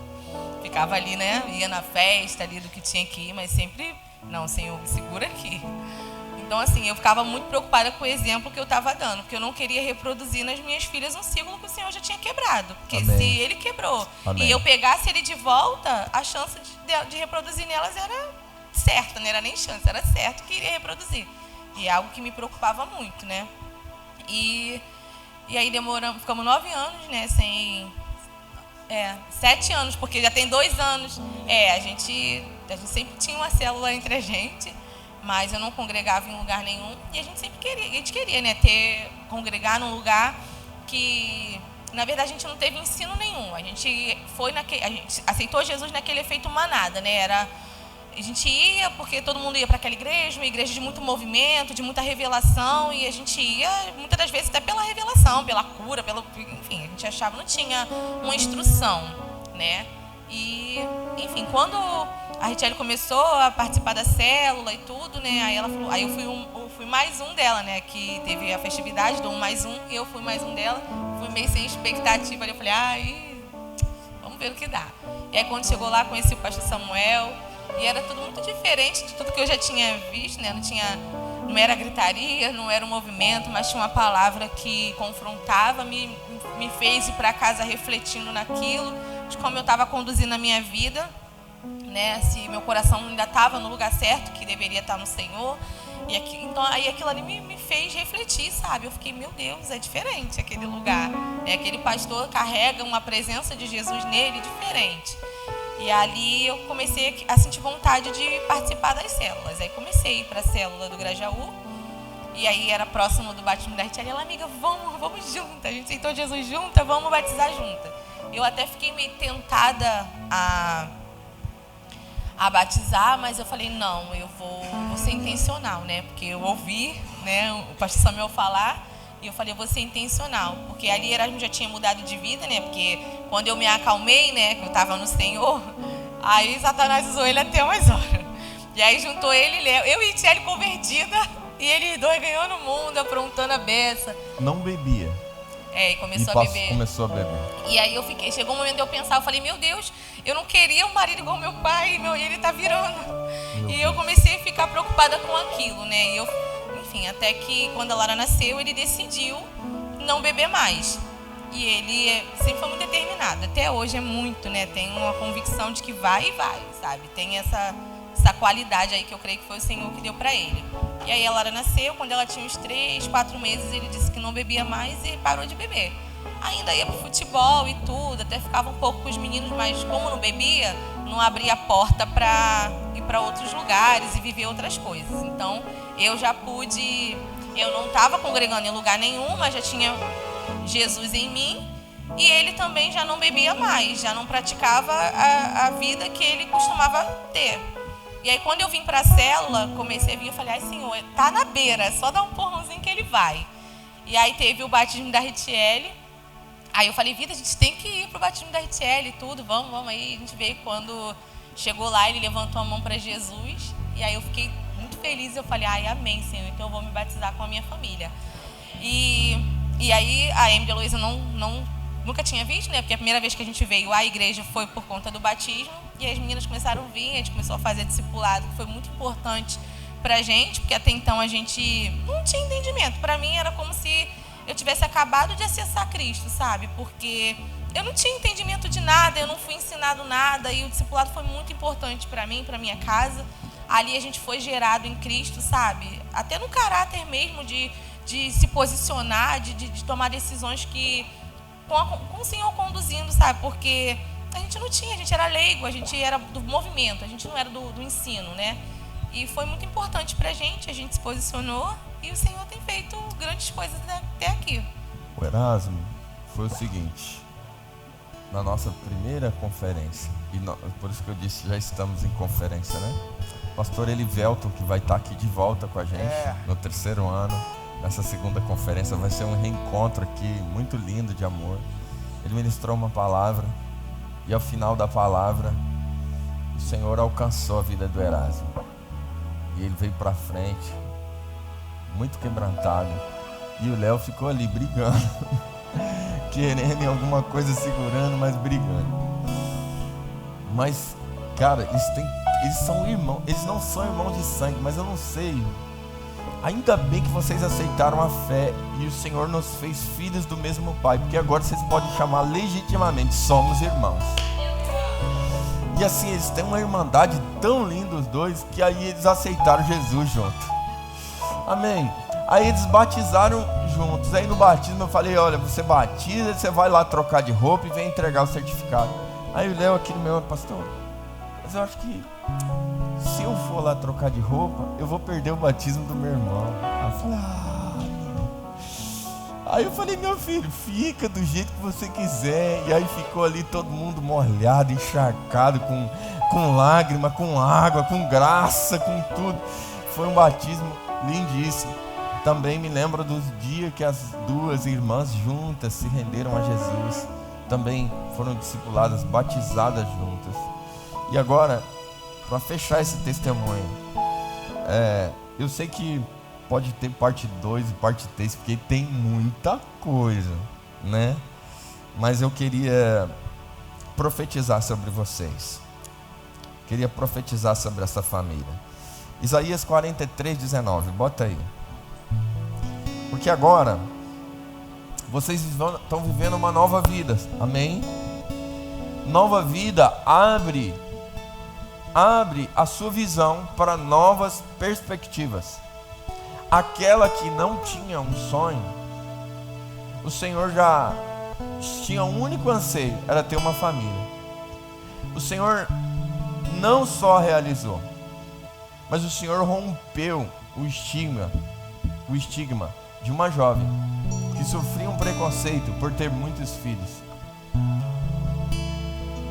Ficava ali, né? Ia na festa ali do que tinha que ir, mas sempre... Não, Senhor, me segura aqui. Então, assim, eu ficava muito preocupada com o exemplo que eu estava dando, porque eu não queria reproduzir nas minhas filhas um ciclo que o Senhor já tinha quebrado. Porque Amém. se Ele quebrou e eu pegasse Ele de volta, a chance de reproduzir nelas era certa, não era nem chance, era certo que iria reproduzir. E é algo que me preocupava muito, né? E aí ficamos 9 anos, né, 7 anos, porque já tem 2 anos. A gente sempre tinha uma célula entre a gente, mas eu não congregava em lugar nenhum. E a gente queria, né, congregar num lugar que, na verdade, a gente não teve ensino nenhum. A gente aceitou Jesus naquele efeito manada, né? A gente ia porque todo mundo ia para aquela igreja, uma igreja de muito movimento, de muita revelação, e a gente ia, muitas das vezes, até pela revelação, pela cura, enfim, a gente achava, não tinha uma instrução, né? E, enfim, quando a Richelle começou a participar da célula e tudo, né? Aí ela falou, aí eu fui mais um dela, né? Que teve a festividade do 1 mais 1, e eu fui mais um dela, fui meio sem expectativa, ali eu falei: vamos ver o que dá. E aí quando chegou lá, conheci o pastor Samuel. E era tudo muito diferente de tudo que eu já tinha visto, né? Não era gritaria, não era um movimento, mas tinha uma palavra que confrontava, me fez ir para casa refletindo naquilo, de como eu estava conduzindo a minha vida, né? Se meu coração ainda estava no lugar certo, que deveria estar no Senhor. Então aí aquilo ali me fez refletir, sabe? Eu fiquei: meu Deus, é diferente aquele lugar. Aquele pastor carrega uma presença de Jesus nele diferente. E ali eu comecei a sentir vontade de participar das células. Aí comecei a ir para a célula do Grajaú. E aí era próximo do batismo da Richelle. Ela: amiga, vamos juntas. A gente aceitou Jesus junta, vamos batizar junta. Eu até fiquei meio tentada a batizar, mas eu falei: não, eu vou ser intencional, né? Porque eu ouvi, né, o pastor Samuel falar. E eu falei: eu vou ser intencional, porque ali Erasmo já tinha mudado de vida, né? Porque quando eu me acalmei, né, que eu estava no Senhor, aí Satanás usou ele até umas horas. E aí juntou ele e Léo, eu e Tchelle convertida, e eles dois ganhando o mundo, aprontando a beça. Não bebia. E começou a beber. Começou a beber. E aí chegou um momento de eu pensar, eu falei: meu Deus, eu não queria um marido igual meu pai, ele tá virando. E eu comecei a ficar preocupada com aquilo, né? Enfim, até que quando a Lara nasceu, ele decidiu não beber mais. E ele sempre foi muito determinado. Até hoje é muito, né? Tem uma convicção de que vai e vai, sabe? Tem essa qualidade aí que eu creio que foi o Senhor que deu para ele. E aí a Lara nasceu, quando ela tinha uns 3, 4 meses, ele disse que não bebia mais e parou de beber. Ainda ia pro futebol e tudo, até ficava um pouco com os meninos, mas como não bebia, não abria a porta para ir para outros lugares e viver outras coisas. Então, eu não estava congregando em lugar nenhum, mas já tinha Jesus em mim, e ele também já não bebia mais, já não praticava a vida que ele costumava ter. E aí quando eu vim para a célula, comecei a vir, eu falei: ai, Senhor, tá na beira, só dá um empurrãozinho que ele vai. E aí teve o batismo da Richelle. Aí eu falei: vida, a gente tem que ir pro batismo da Richelle e tudo, vamos aí. A gente veio, quando chegou lá, ele levantou a mão para Jesus, e aí eu fiquei muito feliz, eu falei: ai, amém, Senhor, então eu vou me batizar com a minha família. E aí a Emily e a Heloísa não nunca tinha visto, né? Porque a primeira vez que a gente veio à igreja foi por conta do batismo. E as meninas começaram a vir, a gente começou a fazer discipulado, que foi muito importante pra gente, porque até então a gente não tinha entendimento. Para mim era como se eu tivesse acabado de acessar Cristo, sabe? Porque eu não tinha entendimento de nada, eu não fui ensinado nada, e o discipulado foi muito importante para mim, para minha casa. Ali a gente foi gerado em Cristo, sabe? Até no caráter mesmo de se posicionar, de tomar decisões que com o Senhor conduzindo, sabe? Porque a gente não tinha, a gente era leigo, a gente era do movimento, a gente não era do ensino, né? E foi muito importante pra gente, a gente se posicionou e o Senhor tem feito grandes coisas até aqui. O Erasmo foi o seguinte, na nossa primeira conferência, e por isso que eu disse, já estamos em conferência, né? O pastor Elivelton, que vai estar aqui de volta com a gente no 3º ano, nessa segunda conferência, vai ser um reencontro aqui muito lindo de amor. Ele ministrou uma palavra e ao final da palavra o Senhor alcançou a vida do Erasmo e ele veio para frente muito quebrantado, e o Léo ficou ali brigando querendo em alguma coisa, segurando, mas brigando. Mas cara, eles são irmãos, eles não são irmãos de sangue, mas eu não sei. Ainda bem que vocês aceitaram a fé e o Senhor nos fez filhos do mesmo Pai, porque agora vocês podem chamar legitimamente, somos irmãos. E assim, eles têm uma irmandade tão linda os dois, que aí eles aceitaram Jesus junto. Amém. Aí eles batizaram juntos. Aí no batismo eu falei, olha, você batiza, você vai lá trocar de roupa e vem entregar o certificado. Aí o Léo aqui no meu, pastor, mas eu acho que se eu for lá trocar de roupa, eu vou perder o batismo do meu irmão. Aí eu falei, meu filho, fica do jeito que você quiser. E aí ficou ali todo mundo molhado, encharcado, com lágrima, com água, com graça, com tudo. Foi um batismo lindíssimo. Também me lembro dos dias que as duas irmãs juntas se renderam a Jesus. Também foram discipuladas, batizadas juntas. E agora, para fechar esse testemunho, eu sei que pode ter parte 2 e parte 3, porque tem muita coisa, né? Mas eu queria profetizar sobre vocês. Queria profetizar sobre essa família. Isaías 43:19, bota aí. Porque agora vocês estão vivendo uma nova vida, amém? Nova vida abre a sua visão para novas perspectivas. Aquela que não tinha um sonho, o Senhor já tinha um único anseio, era ter uma família. O Senhor não só realizou, mas o Senhor rompeu o estigma de uma jovem que sofria um preconceito por ter muitos filhos.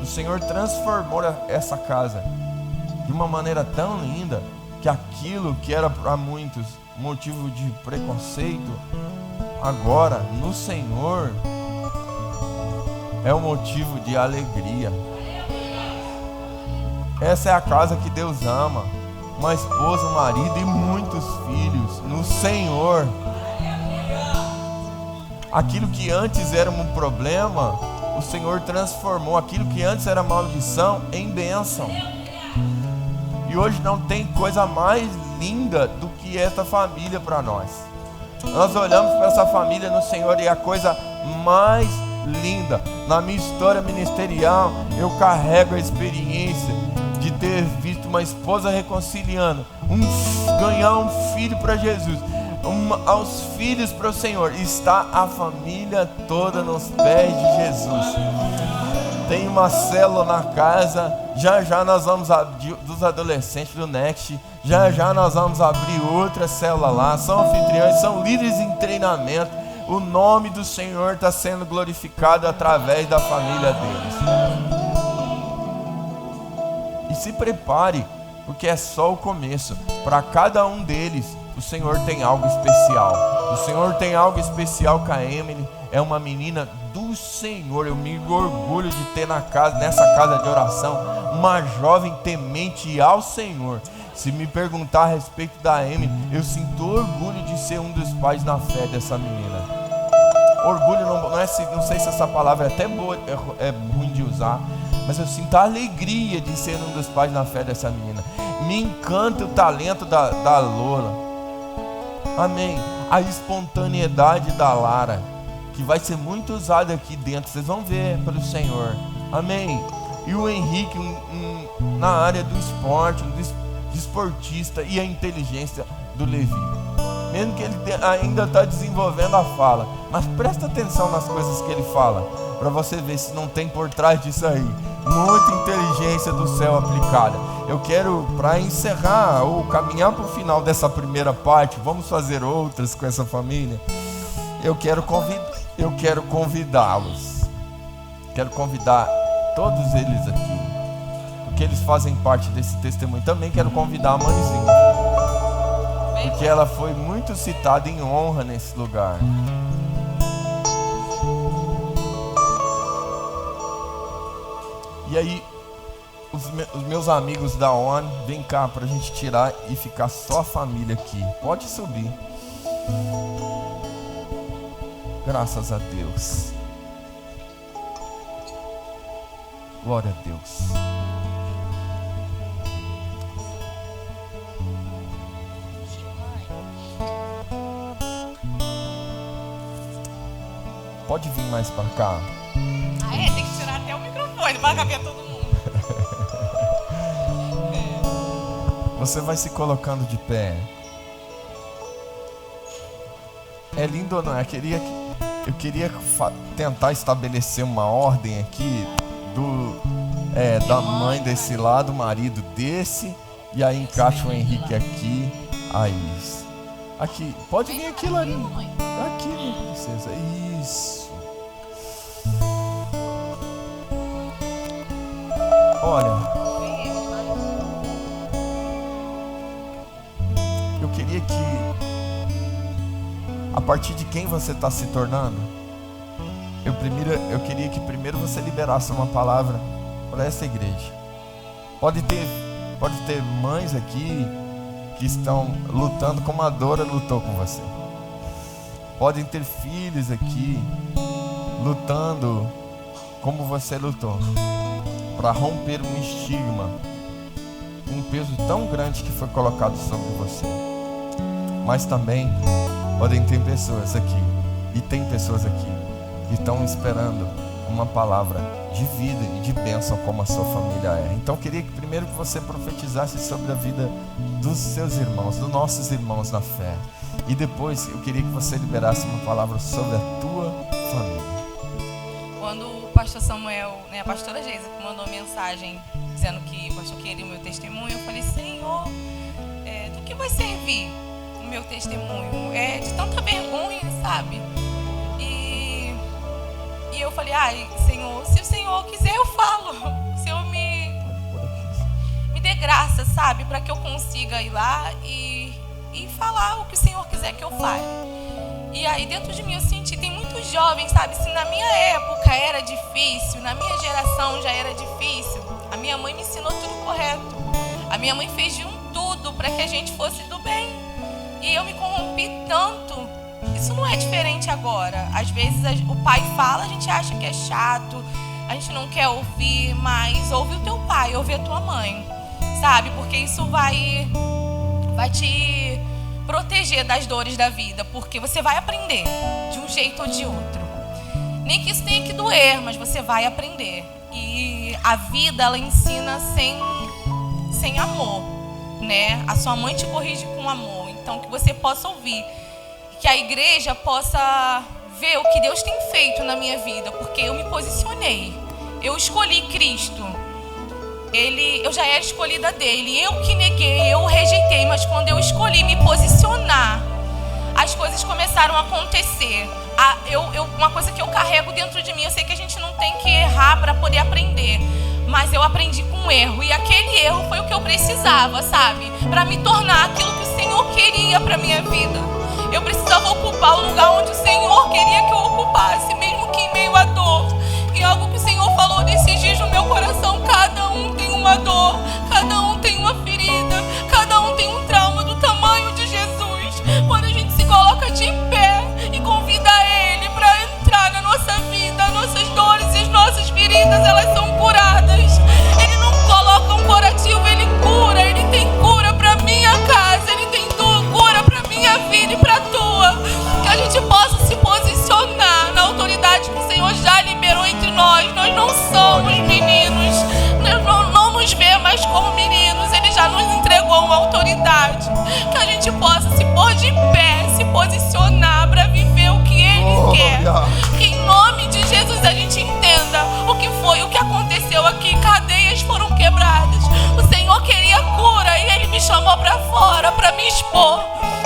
O Senhor transformou essa casa de uma maneira tão linda que aquilo que era para muitos motivo de preconceito, agora no Senhor é um motivo de alegria. Essa é a casa que Deus ama, uma esposa, um marido e muitos filhos no Senhor. Aquilo que antes era um problema, o Senhor transformou. Aquilo que antes era maldição em bênção. E hoje não tem coisa mais linda do que esta família para nós. Nós olhamos para essa família no Senhor e é a coisa mais linda. Na minha história ministerial, eu carrego a experiência de ter visto uma esposa reconciliando, ganhar um filho para Jesus, aos filhos para o Senhor. Está a família toda nos pés de Jesus. Tem uma célula na casa. Já nós vamos abrir, dos adolescentes do Next, já nós vamos abrir outra célula lá. São anfitriões, são líderes em treinamento. O nome do Senhor está sendo glorificado através da família deles. E se prepare, porque é só o começo. Para cada um deles, o Senhor tem algo especial. O Senhor tem algo especial com a Emily. É uma menina do Senhor. Eu me orgulho de ter nessa casa de oração uma jovem temente ao Senhor. Se me perguntar a respeito da Emily, eu sinto orgulho de ser um dos pais na fé dessa menina. orgulho, não sei se essa palavra é até boa, é ruim de usar, mas eu sinto a alegria de ser um dos pais na fé dessa menina. Me encanta o talento da Lola. Amém. A espontaneidade da Lara, que vai ser muito usada aqui dentro, vocês vão ver pelo Senhor. Amém. E o Henrique na área do esporte, esportista, e a inteligência do Levi. Mesmo que ele ainda está desenvolvendo a fala, mas presta atenção nas coisas que ele fala, para você ver se não tem por trás disso aí muita inteligência do céu aplicada. Eu quero, para encerrar ou caminhar para o final dessa primeira parte, vamos fazer outras com essa família. Eu quero convidá-los. Quero convidar todos eles aqui, porque eles fazem parte desse testemunho. Também quero convidar a mãezinha, porque ela foi muito citada em honra nesse lugar. E aí, os meus amigos da ONU, vem cá pra gente tirar e ficar só a família aqui. Pode subir. Graças a Deus. Glória a Deus. Pode vir mais pra cá. Tem que tirar até o microfone para caber todo mundo. Você vai se colocando de pé. É lindo ou não? Eu queria tentar estabelecer uma ordem aqui da mãe desse lado, o marido desse, e aí encaixa o Henrique aqui, a Iris. Aqui, pode vir aqui, Larinha. Aqui, minha princesa. Isso. Olha, eu queria que, a partir de quem você está se tornando, eu queria que primeiro você liberasse uma palavra para essa igreja. Pode ter mães aqui que estão lutando como a Dora lutou com você. Podem ter filhos aqui lutando como você lutou, para romper um estigma, um peso tão grande que foi colocado sobre você. Mas também podem ter pessoas aqui, e tem pessoas aqui, que estão esperando uma palavra de vida e de bênção como a sua família é. Então eu queria que primeiro que você profetizasse sobre a vida dos seus irmãos, dos nossos irmãos na fé. E depois eu queria que você liberasse uma palavra sobre a tua família. Quando o pastor Samuel, a pastora Geisa, mandou mensagem dizendo que o pastor queria o meu testemunho, eu falei: Senhor, do que vai servir o meu testemunho? É de tanta vergonha, sabe? E eu falei: Senhor, se o Senhor quiser eu falo, o Senhor me dê graça, sabe, para que eu consiga ir lá e falar o que o Senhor quiser que eu fale. E aí dentro de mim eu senti, tem muitos jovens, sabe, se na minha época era difícil, na minha geração já era difícil, a minha mãe me ensinou tudo correto. A minha mãe fez de tudo para que a gente fosse do bem. E eu me corrompi tanto. Isso não é diferente agora. Às vezes o pai fala, a gente acha que é chato, a gente não quer ouvir, mas ouve o teu pai, ouve a tua mãe, sabe? Porque isso vai te proteger das dores da vida, porque você vai aprender de um jeito ou de outro. Nem que isso tenha que doer, mas você vai aprender. E a vida, ela ensina sem amor, né? A sua mãe te corrige com amor. Então, que você possa ouvir, que a igreja possa ver o que Deus tem feito na minha vida, porque eu me posicionei. Eu escolhi Cristo. Eu já era escolhida dele, eu que neguei, eu rejeitei, mas quando eu escolhi me posicionar, as coisas começaram a acontecer. Uma coisa que eu carrego dentro de mim, eu sei que a gente não tem que errar para poder aprender, mas eu aprendi com erro, e aquele erro foi o que eu precisava, sabe? Para me tornar aquilo que o Senhor queria para minha vida. Eu precisava ocupar o lugar onde o Senhor queria que eu ocupasse, mesmo que em meio à dor. E algo que o Senhor falou nesses dias no meu coração: cada um tem uma dor, cada um tem uma ferida, cada um tem um trauma do tamanho de Jesus. Quando a gente se coloca de pé e convida Ele para a gente possa se pôr de pé, se posicionar para viver o que Ele quer. Que em nome de Jesus a gente entenda o que foi, o que aconteceu aqui. Cadeias foram quebradas. O Senhor queria cura e Ele me chamou para fora para me expor.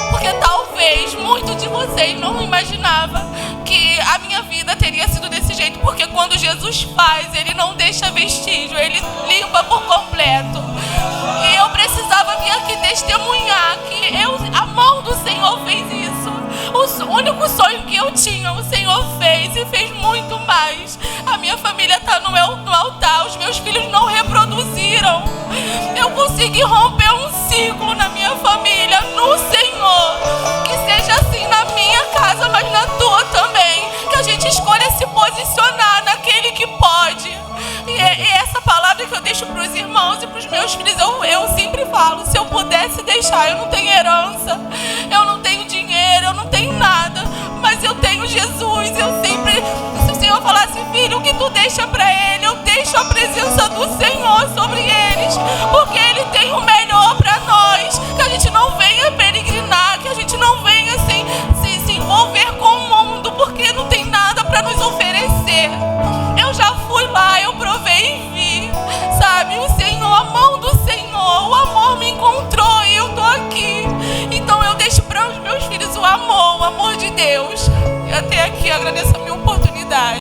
Porque talvez muitos de vocês não imaginavam que a minha vida teria sido desse jeito. Porque quando Jesus faz, Ele não deixa vestígio, Ele limpa por completo. E eu precisava vir aqui testemunhar que a mão do Senhor fez isso. O único sonho que eu tinha, o Senhor fez e fez muito mais. A minha família está no altar, os meus filhos não reproduziram. Eu consegui romper um ciclo na minha família, no Senhor. Que seja assim na minha casa, mas na tua também. Que a gente escolha se posicionar naquele que pode. E essa palavra que eu deixo para os irmãos e para os meus filhos, eu sempre falo, se eu pudesse deixar, eu não tenho herança, eu não tenho dinheiro, eu não tenho nada, mas eu tenho Jesus. Eu sempre, se o Senhor falasse, filho, o que tu deixa para Ele, eu deixo a presença do Senhor sobre eles, porque Ele tem o melhor para nós. Que a gente não venha peregrinar, que a gente não venha se envolver com o mundo, porque não tem nada para nos oferecer. Eu já fui lá, eu provei e vi, sabe? O Senhor, a mão do Senhor, o amor me encontrou e eu tô aqui. Então eu deixo para os meus filhos o amor de Deus. E até aqui, eu agradeço.